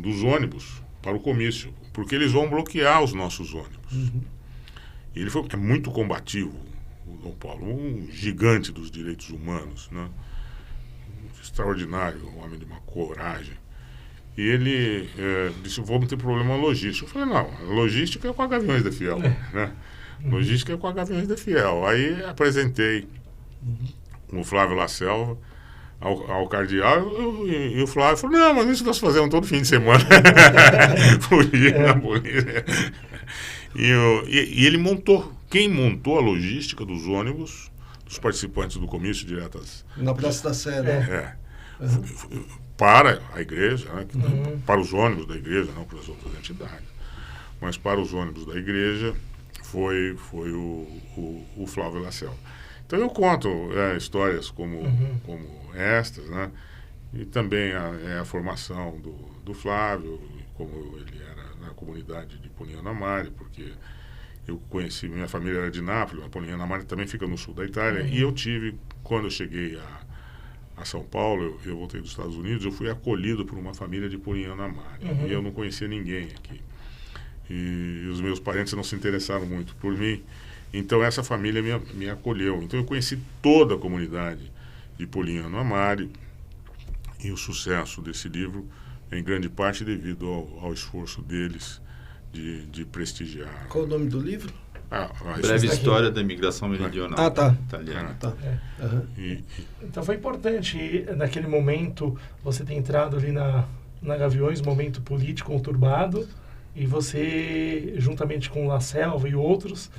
A: dos ônibus para o comício, porque eles vão bloquear os nossos ônibus. E ele é muito combativo, o Dom Paulo, um gigante dos direitos humanos, né? Extraordinário, um homem de uma coragem. E ele disse, vamos ter problema logístico. Eu falei, não, a logística é com a Gaviões da Fiel, né? Logística é com a Gaviões da Fiel. Aí apresentei o Flávio Laselva ao cardeal e o Flávio falou, não, mas isso nós fazemos todo fim de semana. Fugia na polícia. E ele quem montou a logística dos ônibus, dos participantes do comício diretas.
B: Na Praça da Sé, né?
A: Para a igreja, né, para os ônibus da igreja, não para as outras entidades, mas para os ônibus da igreja foi o Flávio Laselva. Então eu conto histórias como estas, né, e também a formação do Flávio, como ele era na comunidade de Polignano Amari, porque eu conheci, minha família era de Nápoles, mas Polignano Amari também fica no sul da Itália, e eu tive, quando eu cheguei a São Paulo, eu voltei dos Estados Unidos, eu fui acolhido por uma família de Polignano Amari, e eu não conhecia ninguém aqui. E os meus parentes não se interessaram muito por mim, então essa família me acolheu. Então eu conheci toda a comunidade de Polignano Amari, e o sucesso desse livro, em grande parte devido ao esforço deles de prestigiar.
B: Qual o nome do livro?
D: Breve História da Imigração Meridional.
B: Italiana.
C: Então foi importante, naquele momento, você ter entrado ali na Gaviões, momento político conturbado, e você, juntamente com o Laselva e outros,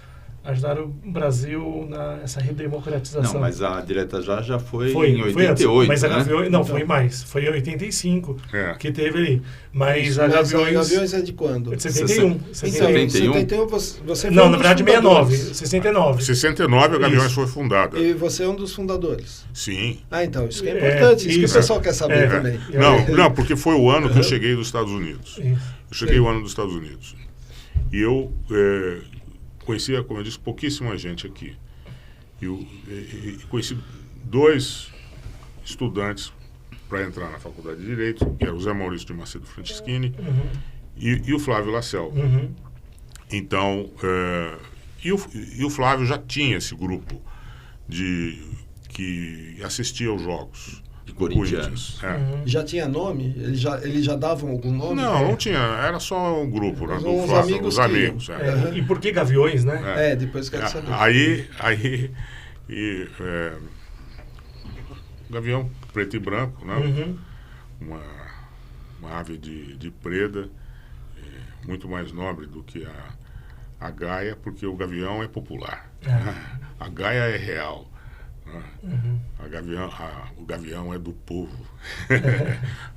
C: ajudaram o Brasil nessa redemocratização.
D: Não, mas a Direta já foi em 88,
C: mas a
D: né?
C: Gaviões, não, foi mais. Foi em 85 que teve ali. Mas a Gaviões
B: é de quando?
C: De 71.
B: 71 você
C: não, na verdade 69.
A: 69 a Gaviões foi fundada.
B: E você é um dos fundadores?
A: Sim.
B: Então, isso que é importante, isso que o pessoal quer saber também.
A: Não, porque foi o ano que eu cheguei dos Estados Unidos. Eu cheguei o ano dos Estados Unidos. E eu conhecia, como eu disse, pouquíssima gente aqui. E conheci 2 estudantes para entrar na Faculdade de Direito, que era o Zé Maurício de Macedo Franceschini e o Flávio Laselva. Então, e o Flávio já tinha esse grupo que assistia aos jogos
D: de Corinthians.
B: Já tinha nome? Eles já davam algum nome?
A: Não tinha. Era só um grupo, né, do
B: os
A: Flávio,
B: amigos.
A: Os amigos.
C: E por que Gaviões, né?
B: Depois quero saber.
A: Aí Gavião preto e branco, né? Uma ave de preda, muito mais nobre do que a gaia, porque o gavião é popular. A gaia é real. Né?
C: Uhum.
A: O Gavião é do povo.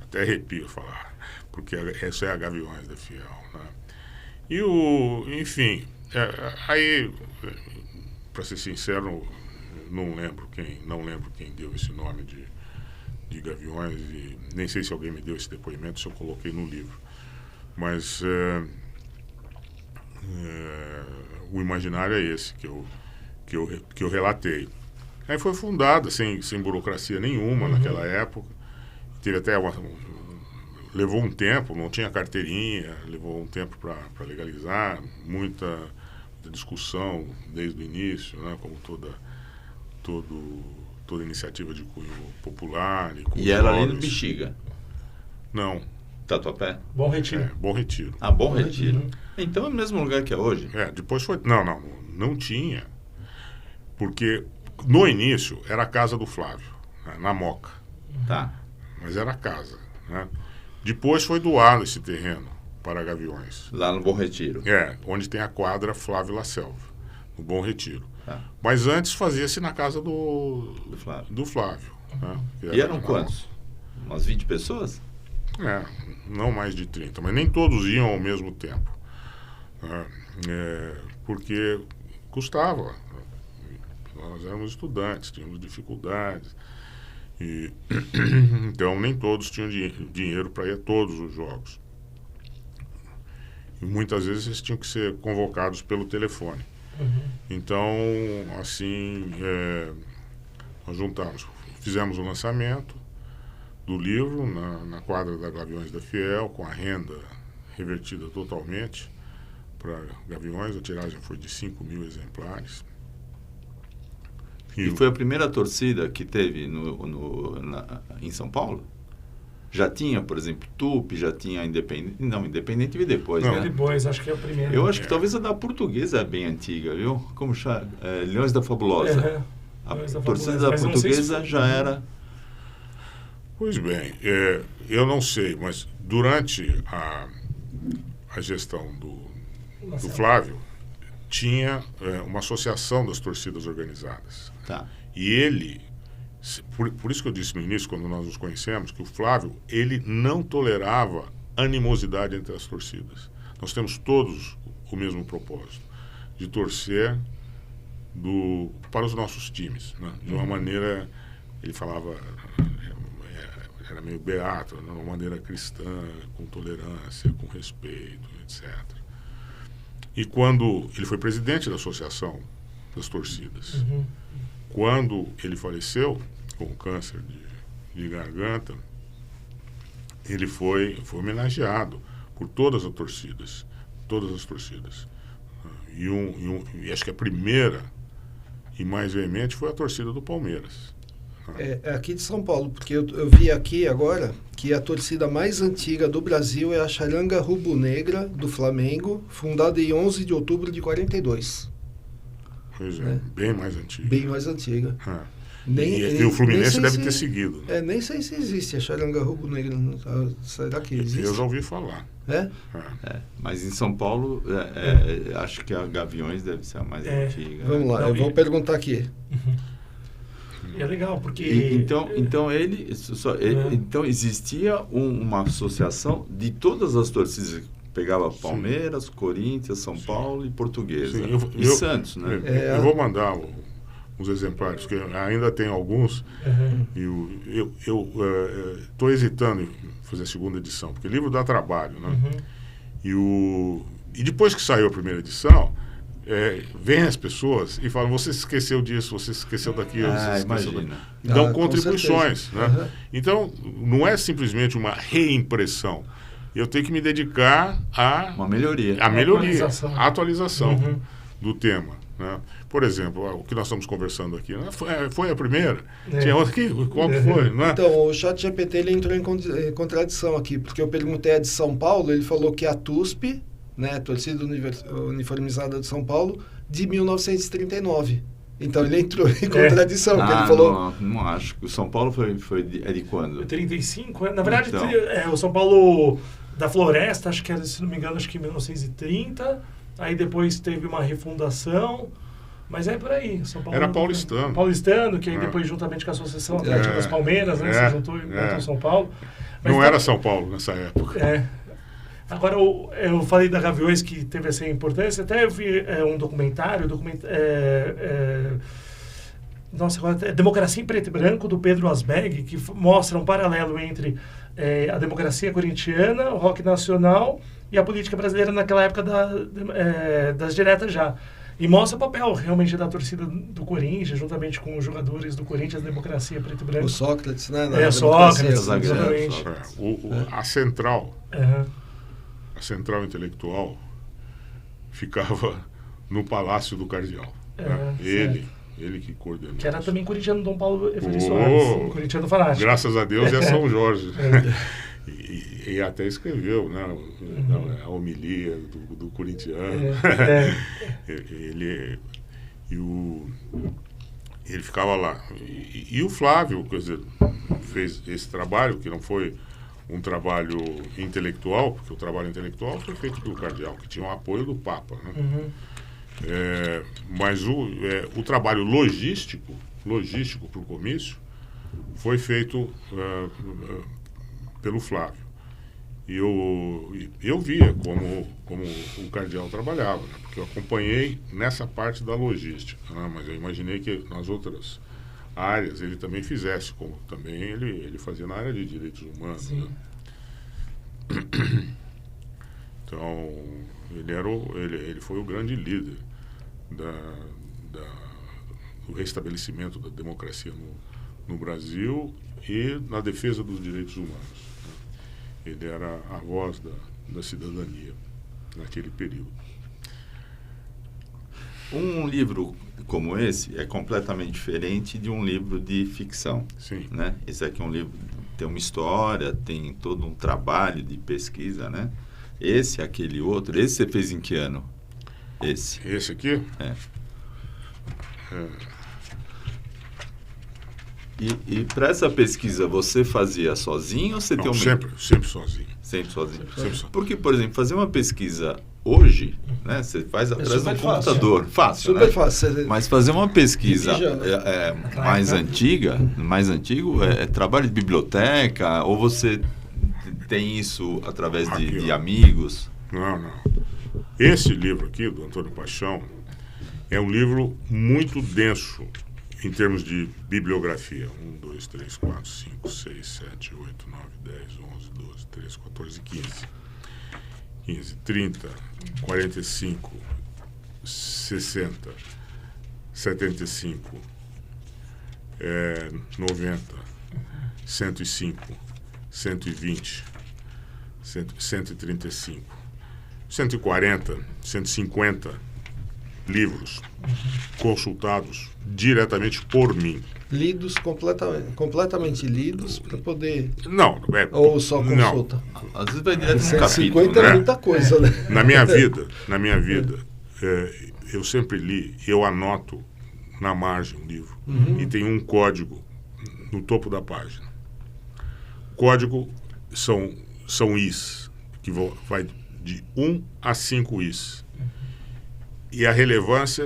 A: Até arrepio falar, porque essa é a Gaviões da Fiel. Né? Enfim, aí, para ser sincero, não lembro quem deu esse nome de Gaviões, e nem sei se alguém me deu esse depoimento, se eu coloquei no livro. Mas o imaginário é esse que eu relatei. Aí foi fundada sem burocracia nenhuma naquela época. Teve até levou um tempo, não tinha carteirinha, levou um tempo para legalizar, muita discussão desde o início, né, como toda iniciativa de cunho popular.
D: E era ali no Bexiga?
A: Não.
D: Tatuapé?
C: Bom Retiro.
A: Bom Retiro.
D: Ah, Bom Retiro. Então é o mesmo lugar que é hoje?
A: Depois foi... Não tinha. Porque no início era a casa do Flávio, né, na Moca.
D: Tá.
A: Mas era a casa, né? Depois foi doado esse terreno para Gaviões.
D: Lá no Bom Retiro?
A: Onde tem a quadra Flávio La Selva, no Bom Retiro.
D: Tá.
A: Mas antes fazia-se na casa do Flávio. Né?
D: E eram quantos? Umas 20 pessoas?
A: Não mais de 30, mas nem todos iam ao mesmo tempo. Porque custava. Nós éramos estudantes, tínhamos dificuldades. Então nem todos tinham dinheiro para ir a todos os jogos. E muitas vezes eles tinham que ser convocados pelo telefone. Então, assim, nós juntamos, fizemos o lançamento do livro na quadra da Gaviões da Fiel, com a renda revertida totalmente para Gaviões. A tiragem foi de 5.000 exemplares.
D: E foi a primeira torcida que teve em São Paulo? Já tinha, por exemplo, Tupi, já tinha Independente. Não, Independente veio depois, né?
C: Depois, acho que é a primeira.
D: Eu acho que talvez a da Portuguesa é bem antiga, viu? Como chama? Leões da Fabulosa. A torcida da Portuguesa já era...
A: Pois bem, eu não sei, mas durante a gestão do Flávio, tinha uma associação das torcidas organizadas.
D: Tá.
A: E ele, por isso que eu disse no início, quando nós nos conhecemos, que o Flávio, ele não tolerava animosidade entre as torcidas. Nós temos todos o mesmo propósito, de torcer para os nossos times, né? De uma maneira, ele falava, era meio beato, de uma maneira cristã, com tolerância, com respeito, etc. E quando ele foi presidente da Associação das Torcidas, quando ele faleceu com câncer de garganta, ele foi homenageado por todas as torcidas. E acho que a primeira e mais veemente foi a torcida do Palmeiras.
B: É aqui de São Paulo, porque eu vi aqui agora que a torcida mais antiga do Brasil é a Charanga Rubro-Negra do Flamengo, fundada em 11 de outubro de 42.
A: Pois é, bem mais antiga.
B: Bem mais antiga.
A: E o Fluminense deve ter seguido. Né?
B: Nem sei se existe a Charanga Rubro-Negra. Será que existe?
A: Eu já ouvi falar.
D: Mas em São Paulo, acho que a Gaviões deve ser a mais antiga.
B: Vamos lá, eu vou perguntar aqui.
C: É legal, porque...
D: Então existia uma associação de todas as torcidas, pegava Palmeiras, Corinthians, São Paulo e Portuguesa. E Santos, né?
A: Eu vou mandar uns exemplares, porque ainda tem alguns. Eu estou hesitando em fazer a segunda edição, porque o livro dá trabalho, né? E depois que saiu a primeira edição... vêm as pessoas e falam, você esqueceu disso, você esqueceu daquilo, você esqueceu daquilo. Dão contribuições, né? Então, não é simplesmente uma reimpressão. Eu tenho que me dedicar a...
D: Uma melhoria.
A: A atualização do tema. Né? Por exemplo, o que nós estamos conversando aqui, né? Foi a primeira? Tinha outra aqui? Qual que foi? Né?
B: Então, o ChatGPT ele entrou em contradição aqui, porque eu perguntei a de São Paulo, ele falou que a TUSP, né, torcida uniformizada de São Paulo, de 1939. Então ele entrou em contradição, porque ele falou...
D: Não acho. O São Paulo é de quando?
C: 35, na verdade, então. O São Paulo da Floresta, acho que era, se não me engano, acho que em 1930. Aí depois teve uma refundação. Mas é por aí. São Paulo,
A: era paulistano.
C: Paulistano, que aí depois, juntamente com a Associação Atlética das Palmeiras, né, se juntou e montou São Paulo. Mas
A: não era São Paulo nessa época.
C: Agora, eu falei da Gaviões, que teve essa importância. Até eu vi um documentário, agora Democracia em Preto e Branco, do Pedro Asberg, que mostra um paralelo entre a democracia corintiana, o rock nacional e a política brasileira naquela época das diretas já. E mostra o papel realmente da torcida do Corinthians, juntamente com os jogadores do Corinthians, Democracia Preto e Branco.
B: O Sócrates, né?
C: Sócrates, exatamente.
A: A central, a central intelectual ficava no Palácio do Cardeal. Ele que coordenou.
C: Que era também corintiano, Dom Paulo Efraim Soares, corintiano fanático.
A: Graças a Deus é São Jorge. E até escreveu, né, a homilia do corintiano. Ele ficava lá. E o Flávio, quer dizer, fez esse trabalho, que não foi um trabalho intelectual, porque o trabalho intelectual foi feito pelo cardeal, que tinha o apoio do Papa, né? Mas o trabalho logístico para o comício foi feito pelo Flávio. E eu via como o cardeal trabalhava, né? Porque eu acompanhei nessa parte da logística, né? Mas eu imaginei que nas outras áreas ele também fizesse, como também ele fazia na área de direitos humanos. Né? Então, ele foi o grande líder do restabelecimento da democracia no Brasil e na defesa dos direitos humanos. Ele era a voz da cidadania naquele período.
D: Um livro como esse é completamente diferente de um livro de ficção.
A: Sim.
D: Né? Esse aqui é um livro, tem uma história, tem todo um trabalho de pesquisa, né? Aquele outro, esse você fez em que ano?
A: Esse aqui?
D: E para essa pesquisa, você fazia sozinho ou você tem
A: sempre sozinho.
D: Sempre sozinho. Porque, por exemplo, fazer uma pesquisa hoje, né, você faz através do computador. Fácil,
B: super
D: né?
B: fácil.
D: Mas fazer uma pesquisa mais antigo, é trabalho de biblioteca, ou você tem isso através de amigos?
A: Não. Esse livro aqui, do Antônio Paixão, é um livro muito denso em termos de bibliografia. 1, 2, 3, 4, 5, 6, 7, 8, 9, 10, 11, 12, 13, 14, 15, 30, 45, 60, 75, 90, 105, 120, 135, 140, 150 livros consultados diretamente por mim.
B: Lidos completamente lidos para poder...
A: Não,
B: ou só consulta?
D: Não. Às vezes vai direto no
B: 150
D: capítulo,
B: é muita coisa, né?
A: Na minha vida, eu sempre li, eu anoto na margem um livro e tem um código no topo da página. O código são is, que vai de 1 a 5 is. E a relevância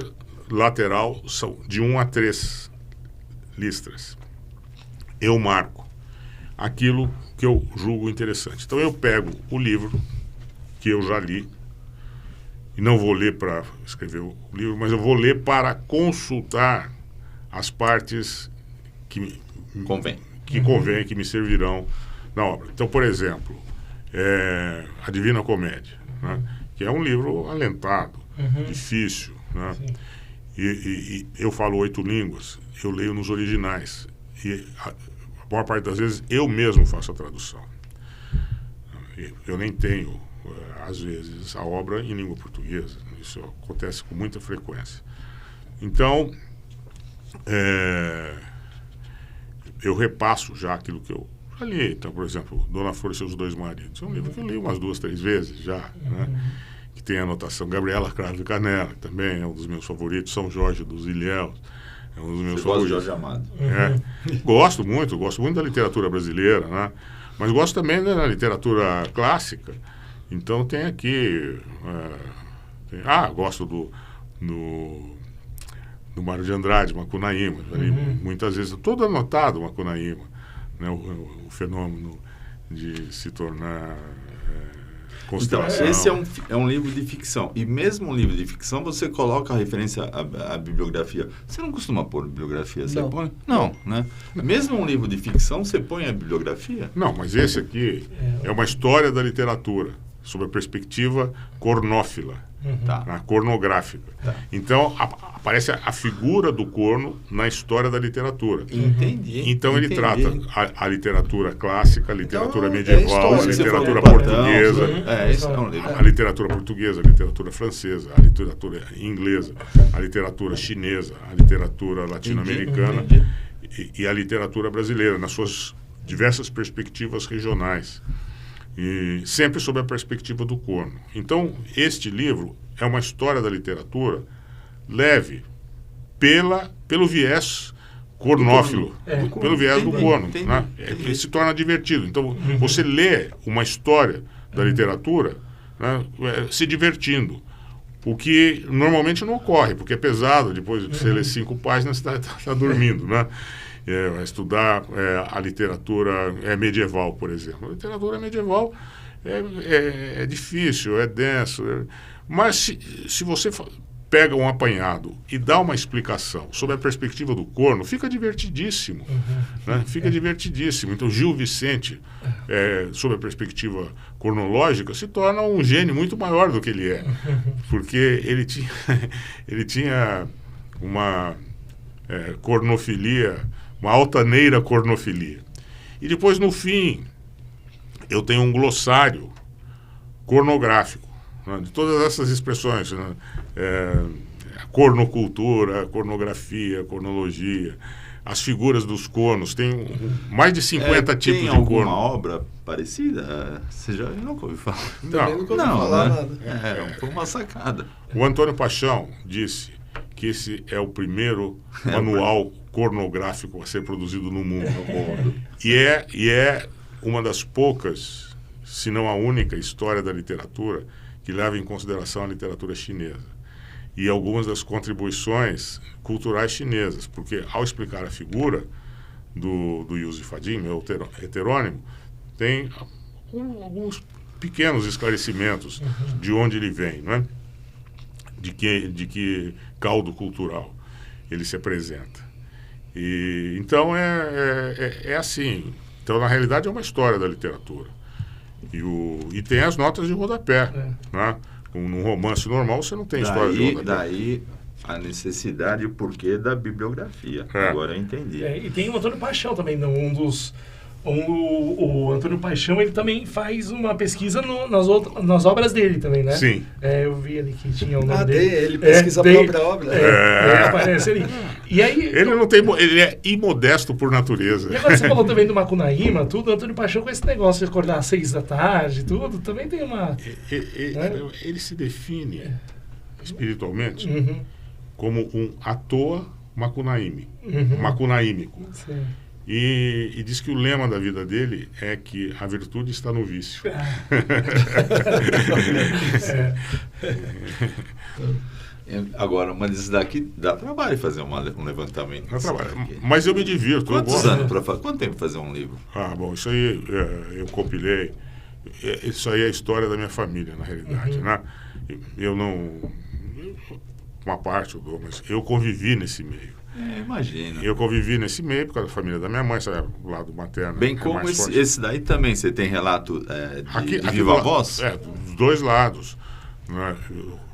A: lateral são de 1 a 3 listras. Eu marco aquilo que eu julgo interessante. Então eu pego o livro que eu já li, e não vou ler para escrever o livro, mas eu vou ler para consultar as partes que convém, que me servirão na obra. Então, por exemplo, A Divina Comédia, né? Que é um livro alentado, difícil, né? E eu falo 8 línguas, eu leio nos originais, e a maior parte das vezes eu mesmo faço a tradução. Eu nem tenho, às vezes, a obra em língua portuguesa. Isso acontece com muita frequência. Então, eu repasso já aquilo que eu já li. Então, por exemplo, Dona Flor e Seus Dois Maridos. É um livro que eu li umas 2, 3 vezes já, né? Que tem a anotação. Gabriela Cravo de Canela, que também é um dos meus favoritos. São Jorge dos Ilhéus, é um dos meus favoritos.
D: Jorge Amado.
A: Gosto muito da literatura brasileira, né? Mas gosto também da literatura clássica. Então tem aqui... gosto do Mário de Andrade, Macunaíma. Ali, muitas vezes, todo anotado Macunaíma, né? O fenômeno de se tornar constelação.
D: Então, esse é um livro de ficção. E mesmo um livro de ficção, você coloca a referência à bibliografia. Você não costuma pôr bibliografia? Você põe? Não, né? Mesmo um livro de ficção, você põe a bibliografia?
A: Não, mas esse aqui é uma história da literatura, sob a perspectiva cornófila. A cornográfica. Então, aparece a figura do corno na história da literatura.
D: Entendi.
A: Então, ele trata a literatura clássica, a literatura medieval, a literatura
D: portuguesa.
A: A literatura portuguesa, a literatura francesa, a literatura inglesa, a literatura chinesa, a literatura latino-americana e a literatura brasileira, nas suas diversas perspectivas regionais. E sempre sob a perspectiva do corno. Então, este livro é uma história da literatura leve pelo viés cornófilo, pelo viés do corno. Né? Ele se torna divertido. Então, você lê uma história da literatura, né, se divertindo. O que normalmente não ocorre, porque é pesado. Depois de você ler 5 páginas, você está dormindo, né? Estudar a literatura medieval, por exemplo. A literatura medieval é difícil, é denso. Mas se você pega um apanhado e dá uma explicação sobre a perspectiva do corno, fica divertidíssimo. Né? Fica divertidíssimo. Então, Gil Vicente, sob a perspectiva cornológica, se torna um gênio muito maior do que ele é. Porque ele tinha uma cornofilia, uma altaneira cornofilia. E depois, no fim, eu tenho um glossário cornográfico, né, de todas essas expressões, né, cornocultura, cornografia, cornologia, as figuras dos cornos. Tem mais de 50 tipos de corno. Tem
D: alguma obra parecida? Você já nunca ouviu falar?
B: Também nunca ouviu falar nada.
D: Foi uma sacada.
A: O Antônio Paixão disse que esse é o primeiro manual cornográfico a ser produzido no mundo. E é uma das poucas, se não a única, história da literatura que leva em consideração a literatura chinesa. E algumas das contribuições culturais chinesas, porque ao explicar a figura do Yuzi Fadim, meu heterônimo, tem alguns pequenos esclarecimentos de onde ele vem, não é? De que caldo cultural ele se apresenta. E então é assim. Então, na realidade, é uma história da literatura. E tem as notas de rodapé, né? Num romance normal, você não tem história de rodapé.
D: Daí a necessidade e o porquê da bibliografia. Agora eu entendi.
C: E tem o Antônio Paixão também, o Antônio Paixão, ele também faz uma pesquisa nas obras dele também, né?
A: Sim.
C: Eu vi ali que tinha o nome dele.
B: Ele pesquisa a própria obra.
C: Aparece ali. E aí,
A: ele é imodesto por natureza.
C: E agora você falou também do Macunaíma, tudo, Antônio Paixão com esse negócio de acordar às 6 da tarde, tudo, também tem uma...
A: Ele se define espiritualmente como um atoa macunaíme, macunaímico.
C: Sim.
A: E diz que o lema da vida dele é que a virtude está no vício.
D: Agora, uma desses daqui dá trabalho fazer um levantamento.
A: Dá trabalho. Mas eu me divirto.
D: Quantos anos para fazer? Quanto tempo fazer um livro?
A: Bom, isso aí eu compilei. Isso aí é a história da minha família, na realidade, né? Eu não... Uma parte eu dou, mas eu convivi nesse meio.
D: Imagina.
A: Eu convivi nesse meio por causa da família da minha mãe, sabe, o lado materno.
D: Bem como esse daí também, você tem relato de viva voz?
A: Dos dois lados. Né?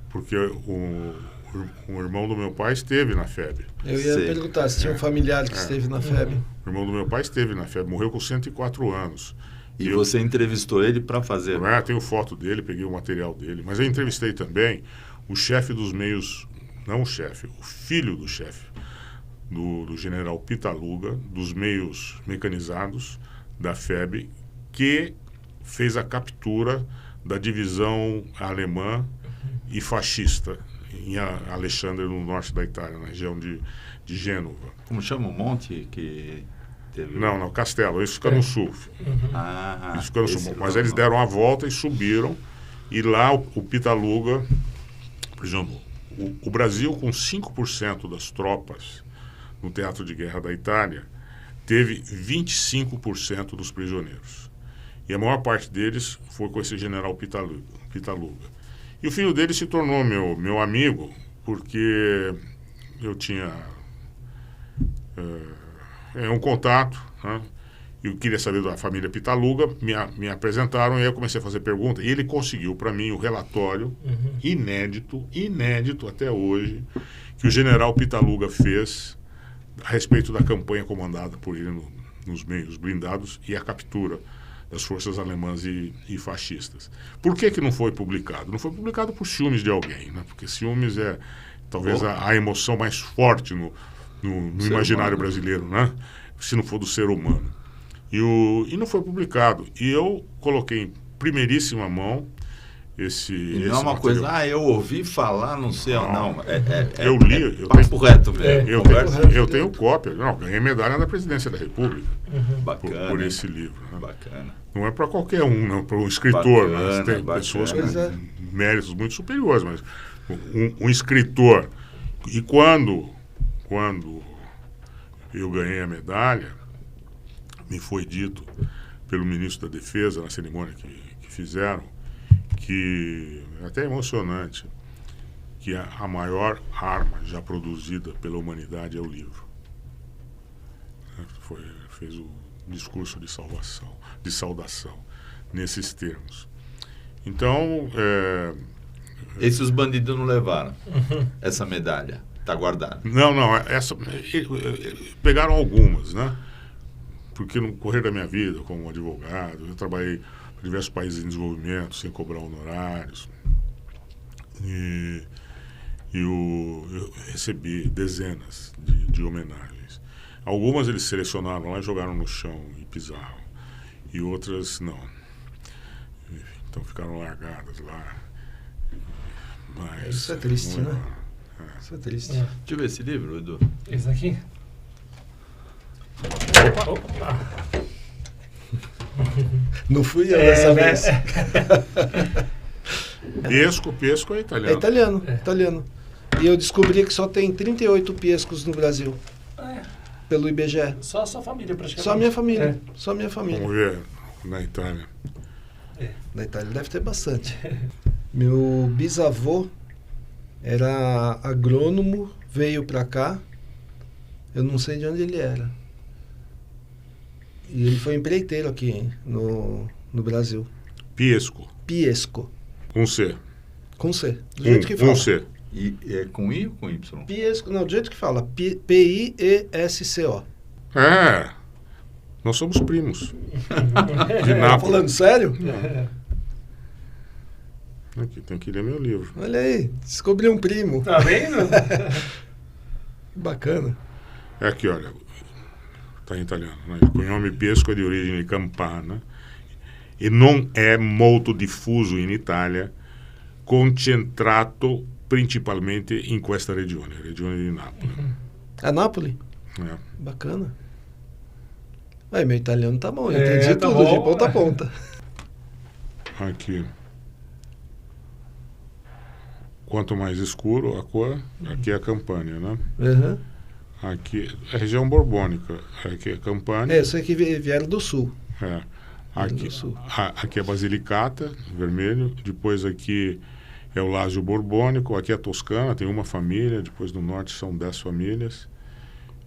A: Porque o irmão do meu pai esteve na FEB.
B: Eu ia perguntar se tinha um familiar que esteve na FEB.
A: O irmão do meu pai esteve na FEB, morreu com 104 anos.
D: E você entrevistou ele para fazer?
A: Tenho foto dele, peguei o material dele. Mas eu entrevistei também o chefe dos meios, não o chefe, o filho do chefe, do general Pitaluga, dos meios mecanizados da FEB, que fez a captura da divisão alemã e fascista em Alexandre, no norte da Itália, na região de Gênova.
D: Como chama o monte que teve?
A: Não, Castelo, isso fica no sul. Isso fica no sul. Mas eles deram a volta e subiram, e lá o Pitaluga aprisionou. o Brasil, com 5% das tropas no teatro de guerra da Itália, teve 25% dos prisioneiros. E a maior parte deles foi com esse general Pitaluga. E o filho dele se tornou meu amigo, porque eu tinha um contato, né? Eu queria saber da família Pitaluga, me apresentaram e aí eu comecei a fazer perguntas. E ele conseguiu para mim o relatório inédito até hoje, que o general Pitaluga fez a respeito da campanha comandada por ele nos meios blindados e a captura das forças alemãs e fascistas. Por que não foi publicado? Não foi publicado por ciúmes de alguém, né? Porque ciúmes é talvez a emoção mais forte no imaginário brasileiro, né? Se não for do ser humano. E não foi publicado. E eu coloquei em primeiríssima mão esse...
D: E não é uma coisa, eu ouvi falar, não sei, não.
A: Eu li...
D: papo reto mesmo.
A: Eu tenho cópia. Não, ganhei medalha da Presidência da República.
D: Bacana.
A: Por esse livro. Né?
D: Bacana.
A: Não é para qualquer um, não, para um escritor.
D: Bacana,
A: mas tem pessoas com
B: É.
A: méritos muito superiores. Mas um escritor... E quando eu ganhei a medalha, me foi dito pelo ministro da Defesa, na cerimônia que fizeram, que é até emocionante, que a maior arma já produzida pela humanidade é o livro. Fez o discurso de saudação nesses termos. Então...
D: Esses bandidos não levaram essa medalha, está guardada.
A: Não, pegaram algumas, né? Porque no correr da minha vida, como advogado, eu trabalhei em diversos países em desenvolvimento, sem cobrar honorários. E eu recebi dezenas de homenagens. Algumas eles selecionaram lá e jogaram no chão e pisaram. E outras não. Então ficaram largadas lá. Mas
B: isso é triste, né? Isso é triste.
D: Deixa eu ver esse livro, Edu.
C: Esse aqui? Opa.
B: Não fui eu dessa vez.
A: Piesco é italiano.
B: É italiano. E eu descobri que só tem 38 piescos no Brasil. Pelo IBGE.
C: Só a sua família, praticamente.
B: Só a minha família. Só a minha família.
A: Vamos ver na Itália.
B: Na Itália deve ter bastante. Meu bisavô era agrônomo, veio pra cá. Eu não sei de onde ele era. E ele foi empreiteiro aqui no Brasil.
A: Piesco.
B: Com
A: C.
B: Com C. Do jeito que fala.
A: Com C.
D: E é com I ou com Y?
B: Piesco, não, do jeito que fala. Piesco.
A: Nós somos primos. De
B: Tá
A: Nápoles.
B: falando sério?
A: Aqui, tem que ler meu livro.
B: Olha aí, descobri um primo.
C: Tá vendo?
B: Bacana.
A: É aqui, olha. Está em italiano. Né? Il cognome Piesco è di origine campana e non è molto diffuso in Italia, concentrato principalmente in questa regione di Napoli.
B: A Nápoles?
A: É.
B: Bacana. Aí, meu italiano tá bom, eu entendi
C: tá
B: tudo,
C: bom.
B: de ponta a ponta.
A: Aqui. Quanto mais escuro a cor, aqui é a Campânia, né?
B: Uhum.
A: Aqui é a região borbônica, aqui é a Campânia.
B: Eu sei que vieram do sul.
A: Aqui,
B: do sul.
A: aqui é a Basilicata, vermelho. Depois aqui é o Lásio Borbônico. Aqui é a Toscana, tem uma família. Depois no norte são 10 famílias.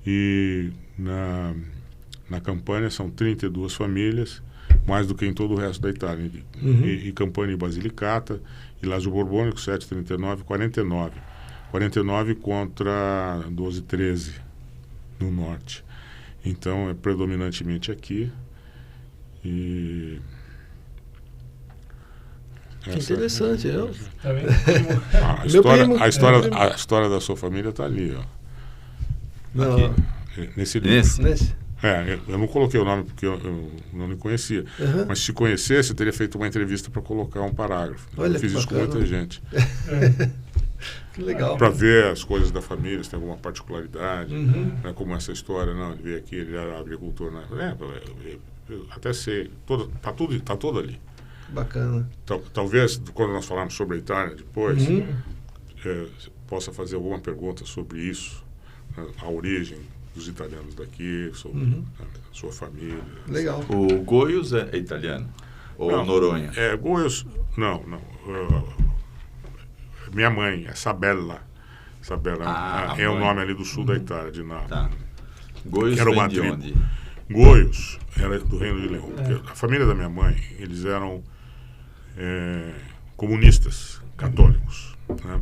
A: E na Campânia são 32 famílias, mais do que em todo o resto da Itália.
B: Uhum.
A: E Campânia e Basilicata. E Lásio Borbônico, 739, 49. 49 contra 12, 13 no norte. Então é predominantemente aqui. E
B: Que interessante.
C: Tá vendo?
A: A história da sua família está ali, ó.
B: Não,
A: Aqui, nesse livro.
B: nesse?
A: Eu não coloquei o nome porque eu não me conhecia.
B: Uhum.
A: Mas se conhecesse, eu teria feito uma entrevista para colocar um parágrafo.
B: Olha,
A: eu fiz isso com
B: bacana.
A: muita gente.
B: Que legal.
A: Para ver as coisas da família, se tem alguma particularidade,
B: Uhum.
A: né, como essa história, não, ele veio aqui, ele era agricultor, né? Eu até sei, tá tudo ali.
B: Bacana.
A: Talvez, quando nós falarmos sobre a Itália depois,
B: Uhum.
A: possa fazer alguma pergunta sobre isso, né, a origem dos italianos daqui, sobre a sua família.
B: Legal.
D: O Goius é italiano? Ou
A: não,
D: Noronha?
A: Goius, não. Minha mãe é Sabella. Sabella é o nome ali do sul da Itália, de Nápoles.
D: Tá. Goius
A: era
D: vem de onde?
A: Goius era do Reino de Leão. A família da minha mãe, eles eram comunistas, católicos, né,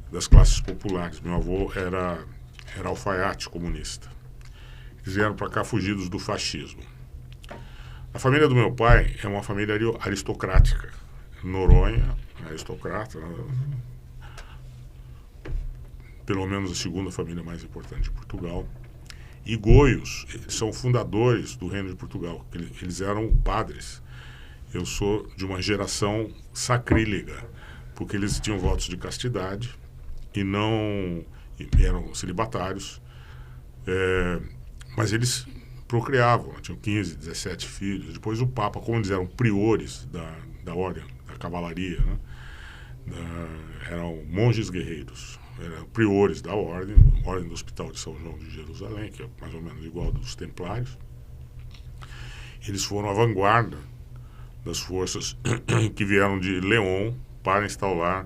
A: das classes populares. Meu avô era alfaiate comunista. Eles vieram para cá fugidos do fascismo. A família do meu pai é uma família aristocrática. Noronha, aristocrata, pelo menos a segunda família mais importante de Portugal. E Goius, eles são fundadores do Reino de Portugal. Eles eram padres. Eu sou de uma geração sacrílega, porque eles tinham votos de castidade e eram celibatários, mas eles procriavam, tinham 15, 17 filhos. Depois o Papa, como eles eram priores da ordem, da cavalaria, né, eram monges guerreiros, eram priores da ordem do Hospital de São João de Jerusalém, que é mais ou menos igual ao dos Templários. Eles foram à vanguarda das forças que vieram de León para instaurar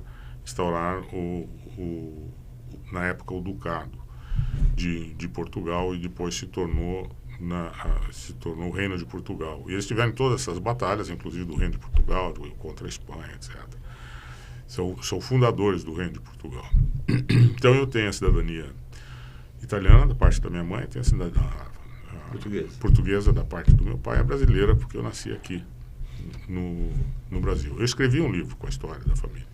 A: na época o Ducado de Portugal, e depois se tornou o Reino de Portugal. E eles tiveram todas essas batalhas, inclusive do Reino de Portugal, contra a Espanha, etc. São fundadores do Reino de Portugal. Então eu tenho a cidadania italiana da parte da minha mãe, tenho a cidadania portuguesa da parte do meu pai, é brasileira porque eu nasci aqui no Brasil. Eu escrevi um livro com a história da família.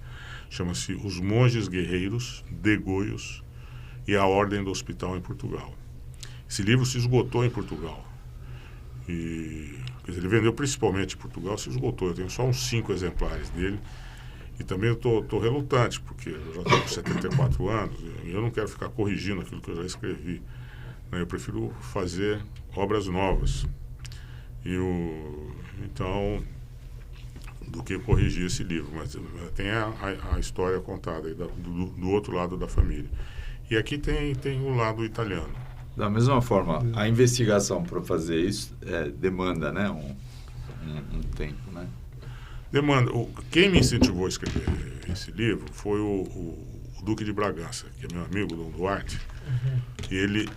A: Chama-se Os Monges Guerreiros de Goius e a Ordem do Hospital em Portugal. Esse livro se esgotou em Portugal. Ele vendeu principalmente em Portugal, se esgotou. Eu tenho só uns 5 exemplares dele. E também eu estou relutante, porque eu já estou com 74 anos e eu não quero ficar corrigindo aquilo que eu já escrevi. Eu prefiro fazer obras novas. Então, do que corrigir esse livro. Mas tem a história contada aí do outro lado da família. E aqui tem o lado italiano.
D: Da mesma forma, a investigação para fazer isso demanda, né, um tempo, né?
A: Demanda. Quem me incentivou a escrever esse livro foi o Duque de Bragança, que é meu amigo, Dom Duarte. E ele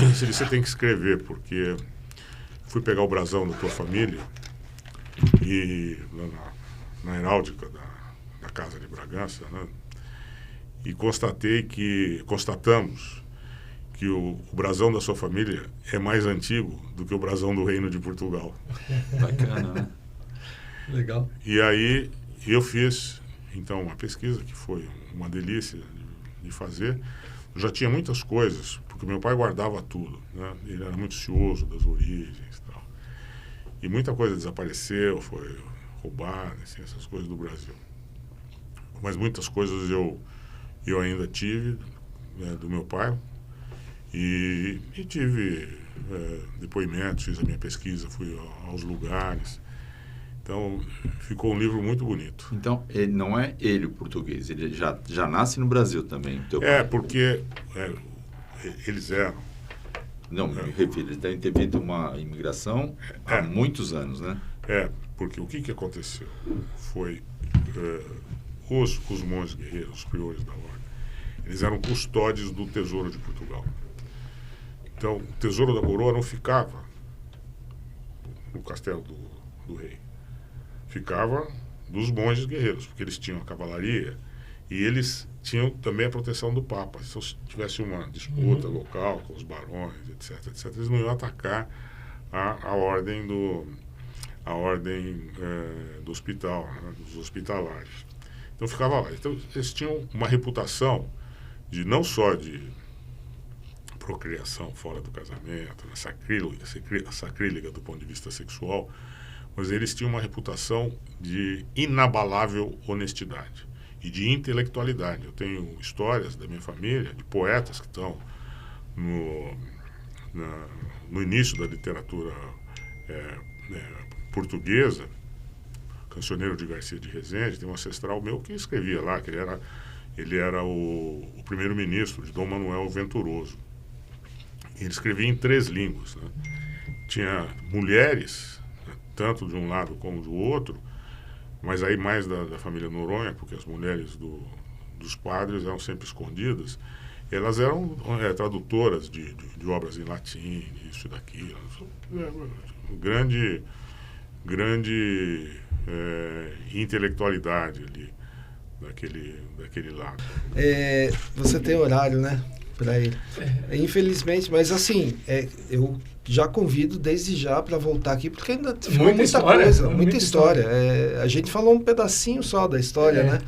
A: disse: você tem que escrever, porque fui pegar o brasão da tua família e na heráldica da Casa de Bragança, né, e constatamos que o brasão da sua família é mais antigo do que o brasão do Reino de Portugal.
D: Bacana, né?
B: Legal.
A: E aí eu fiz, então, uma pesquisa que foi uma delícia de fazer. Eu já tinha muitas coisas, porque meu pai guardava tudo, né? Ele era muito cioso das origens e tal. E muita coisa desapareceu, foi roubada, assim, essas coisas do Brasil. Mas muitas coisas eu ainda tive, né, do meu pai. E tive depoimentos, fiz a minha pesquisa, fui aos lugares. Então, ficou um livro muito bonito.
D: Então, não é ele o português, ele já nasce no Brasil também, teu pai.
A: Porque eles eram.
D: Não, me refiro, eles devem ter feito uma imigração há muitos anos, né?
A: Porque o que aconteceu? Foi os monges guerreiros, os priores da ordem, eles eram custódios do tesouro de Portugal. Então, o tesouro da coroa não ficava no castelo do rei. Ficava dos monges guerreiros, porque eles tinham a cavalaria e eles tinham também a proteção do Papa. Se tivesse uma disputa local com os barões, etc., eles não iam atacar a ordem do hospital, né, dos hospitalários. Então ficava lá. Então eles tinham uma reputação de não só de procriação fora do casamento, sacrílega do ponto de vista sexual, mas eles tinham uma reputação de inabalável honestidade e de intelectualidade. Eu tenho histórias da minha família, de poetas que estão no início da literatura portuguesa. Cancioneiro de Garcia de Rezende, tem um ancestral meu que escrevia lá, que ele era Ele era o primeiro-ministro de Dom Manuel Venturoso. Ele escrevia em 3 línguas, né? Tinha mulheres, né, tanto de um lado como do outro, mas aí mais da família Noronha, porque as mulheres dos padres eram sempre escondidas. Elas eram tradutoras de obras em latim, isso e daquilo. Grande intelectualidade ali daquele lado.
B: Você tem horário, né, para ele. Infelizmente, mas assim, eu já convido desde já para voltar aqui, porque ainda ficou muita coisa, muita história. A gente falou um pedacinho só da história, né?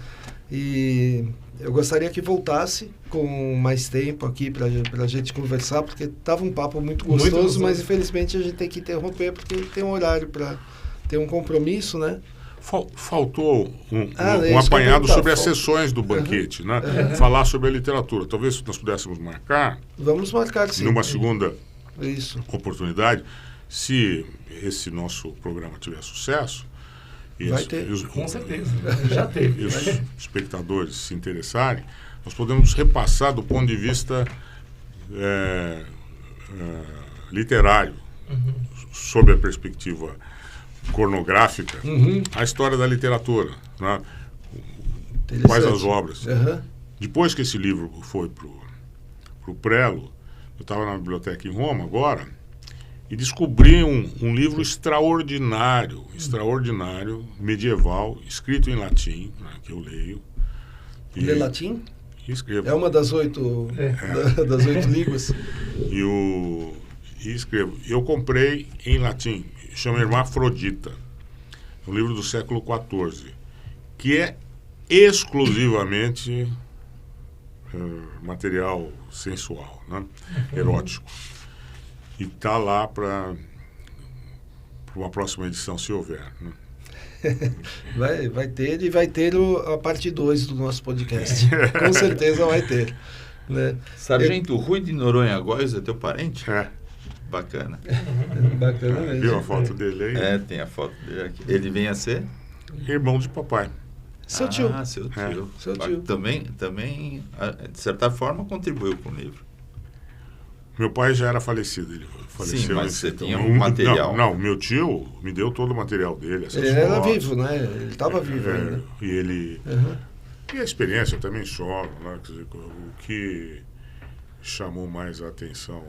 B: E eu gostaria que voltasse com mais tempo aqui para a gente conversar, porque estava um papo muito gostoso, mas infelizmente a gente tem que interromper, porque tem um horário para ter um compromisso, né?
A: Faltou um apanhado sobre as sessões do banquete, né? Falar sobre a literatura. Talvez nós pudéssemos marcar.
B: Vamos marcar, sim.
A: Numa segunda oportunidade, se esse nosso programa tiver sucesso.
B: Vai ter.
C: Com certeza. Já teve.
A: E os espectadores se interessarem, nós podemos repassar do ponto de vista literário, sob a perspectiva cornográfica, a história da literatura, né? Quais as obras. Depois que esse livro foi pro Prelo, eu estava na biblioteca em Roma agora e descobri um livro extraordinário, medieval, escrito em latim, né, que eu leio.
B: Lê latim?
A: Escrevo.
B: É uma das 8 das 8 línguas.
A: E escrevo. Eu comprei em latim, chama Irmã Afrodita, um livro do século XIV, que é exclusivamente material sensual, né? Erótico. E está lá para uma próxima edição, se houver, né?
B: Vai ter, e vai ter a parte 2 do nosso podcast. Com certeza vai ter, né?
D: Sargento Rui de Noronha Góes é teu parente? Bacana.
B: Bacana mesmo.
A: Viu a foto dele aí?
D: Tem a foto dele aqui. Ele vem a ser?
A: Irmão de papai.
B: Seu tio.
D: Seu tio.
B: Seu tio.
D: Também, de certa forma, contribuiu com o livro.
A: Meu pai já era falecido, ele faleceu.
D: Sim, mas você tinha um material.
A: Não, meu tio me deu todo o material dele.
B: Ele era vivo, né? Ele estava vivo ainda.
A: E ele... E a experiência também solo, né? Quer dizer, o que chamou mais a atenção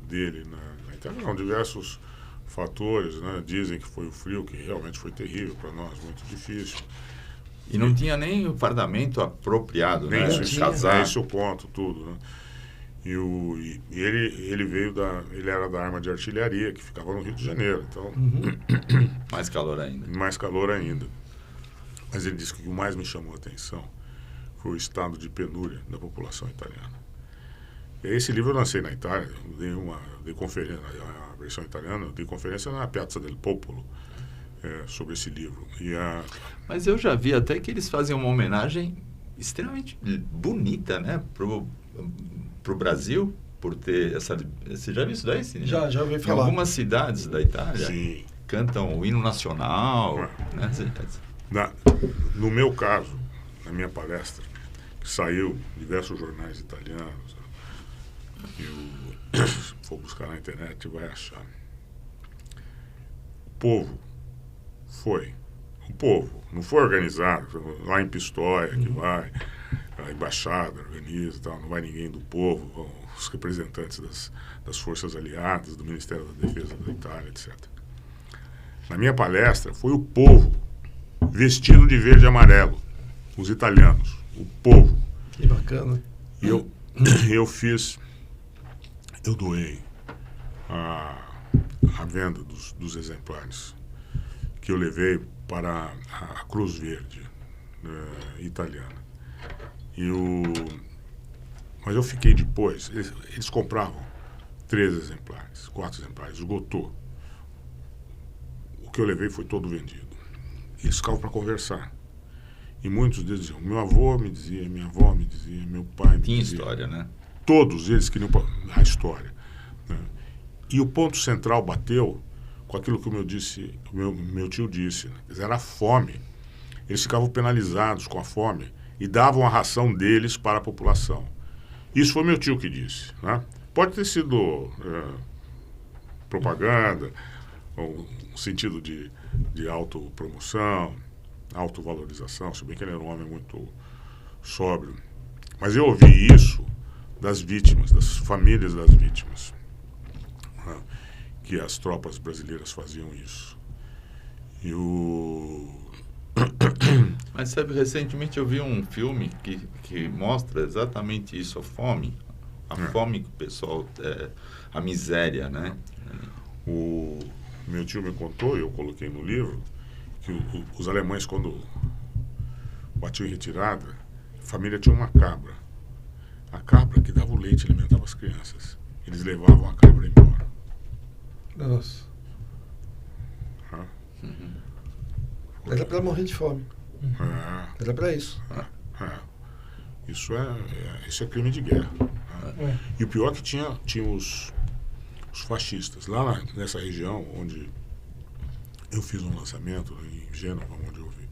A: dele na Itália, não, diversos fatores, né? Dizem que foi o frio, que realmente foi terrível para nós, muito difícil.
D: E não tinha nem o fardamento apropriado,
A: nem
D: né?
A: Esse é o ponto, tudo, né? E ele veio ele era da arma de artilharia, que ficava no Rio de Janeiro, então...
D: Mais calor ainda.
A: Mais calor ainda. Mas ele disse que o mais me chamou a atenção foi o estado de penúria da população italiana. E esse livro eu lancei na Itália, dei conferência, a versão italiana, eu dei conferência na Piazza del Popolo sobre esse livro.
D: Mas eu já vi até que eles fazem uma homenagem extremamente bonita, né, pro Brasil, por ter essa... Você já viu isso daí, Cine?
B: Já ouvi falar.
D: Em algumas cidades da Itália,
A: sim,
D: cantam o hino nacional, né?
A: No meu caso, na minha palestra, que saiu em diversos jornais italianos, se for buscar na internet vai achar. O povo, não foi organizado, lá em Pistoia que vai, a embaixada organiza e tal, não vai ninguém do povo, vão os representantes das forças aliadas, do Ministério da Defesa da Itália, etc. Na minha palestra foi o povo, vestido de verde e amarelo, os italianos, o povo.
B: Que bacana.
A: E eu doei a venda dos exemplares que eu levei para a Cruz Verde italiana. Mas eu fiquei depois, eles compravam 3 exemplares, 4 exemplares, esgotou. O que eu levei foi todo vendido. Eles ficavam para conversar. E muitos deles diziam, meu avô me dizia, minha avó me dizia, meu pai me dizia.
D: Tinha história, né?
A: Todos eles queriam a história, né? E o ponto central bateu com aquilo que meu tio disse, né? Era a fome. Eles ficavam penalizados com a fome e davam a ração deles para a população. Isso foi meu tio que disse, né? Pode ter sido propaganda, ou um sentido de autopromoção, autovalorização, se bem que ele era um homem muito sóbrio. Mas eu ouvi isso das vítimas, das famílias das vítimas, né? Que as tropas brasileiras faziam isso. E
D: Mas sabe, recentemente eu vi um filme que mostra exatamente isso, a fome. A fome que o pessoal... a miséria, né?
A: O meu tio me contou, e eu coloquei no livro, que os alemães, quando batiam em retirada, a família tinha uma cabra. A cabra que dava o leite e alimentava as crianças. Eles levavam a cabra embora.
B: Nossa. Era para morrer de fome. Era para isso.
A: Isso é crime de guerra. E o pior é que tinha os fascistas. Lá nessa região onde eu fiz um lançamento, em Gênova, onde eu vi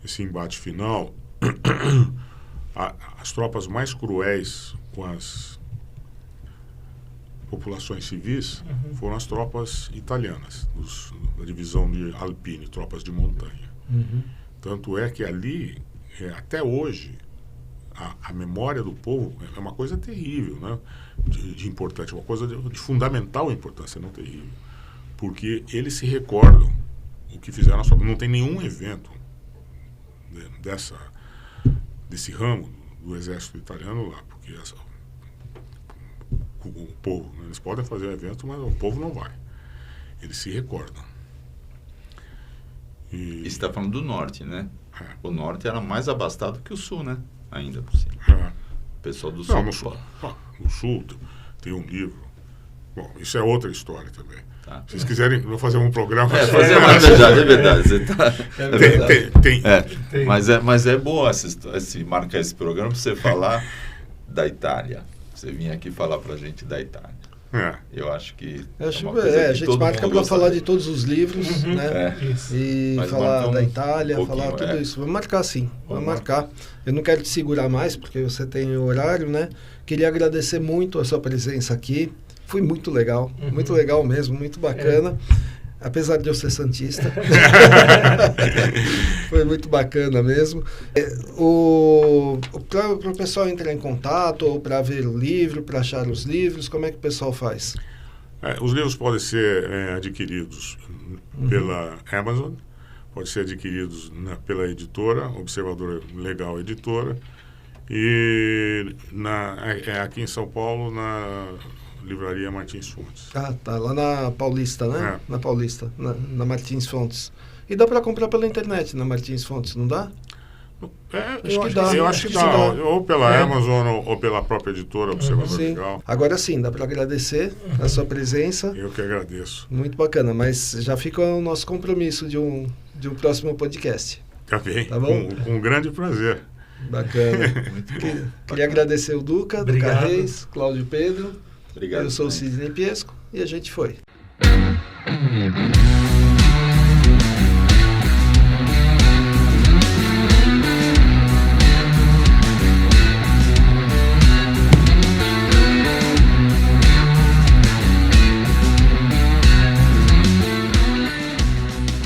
A: esse embate final, as tropas mais cruéis com as populações civis foram as tropas italianas, da divisão de Alpine, tropas de montanha. Tanto é que ali, até hoje, a memória do povo é uma coisa terrível, né? de importante, uma coisa de fundamental importância, não terrível. Porque eles se recordam o que fizeram na sua vida. Não tem nenhum evento desse ramo do exército italiano lá, porque o povo, né? Eles podem fazer o evento, mas o povo não vai. Eles se recordam.
D: E você está falando do norte, né? O norte era mais abastado que o sul, né? Ainda por cima. O pessoal do sul.
A: Não, no sul tem um livro. Bom, isso é outra história também. Tá. Se vocês quiserem, vou fazer um programa.
D: Fazer uma verdade, é verdade. Você tá,
A: Tem.
D: Mas é boa marcar esse programa para você falar da Itália. Você vinha aqui falar para a gente da Itália. Eu acho que
B: a gente marca para falar de todos os livros, né? E mas falar da Itália, falar tudo isso. Vamos marcar sim, vamos marcar. Eu não quero te segurar mais, porque você tem horário, né? Queria agradecer muito a sua presença aqui. Foi muito legal mesmo, muito bacana. Apesar de eu ser santista. Foi muito bacana mesmo. Para o pessoal entrar em contato, ou para ver o livro, para achar os livros, como é que o pessoal faz?
A: Os livros podem ser adquiridos pela Amazon, podem ser adquiridos pela editora, Observador Legal Editora, e aqui em São Paulo, na Livraria Martins Fontes.
B: Tá lá na Paulista, né? Na Paulista, na Martins Fontes. E dá para comprar pela internet na Martins Fontes, não dá?
A: Eu acho que dá. Ou pela Amazon ou pela própria editora Observador Legal.
B: Agora sim, dá para agradecer a sua presença.
A: Eu que agradeço.
B: Muito bacana, mas já fica o nosso compromisso de um próximo podcast.
A: Tá bem,
B: tá bom?
A: Com um grande prazer.
B: Bacana. Queria agradecer o Duca Reis, Cláudio Pedro.
D: Obrigado.
B: Eu sou o Sidney Piesco e a gente foi.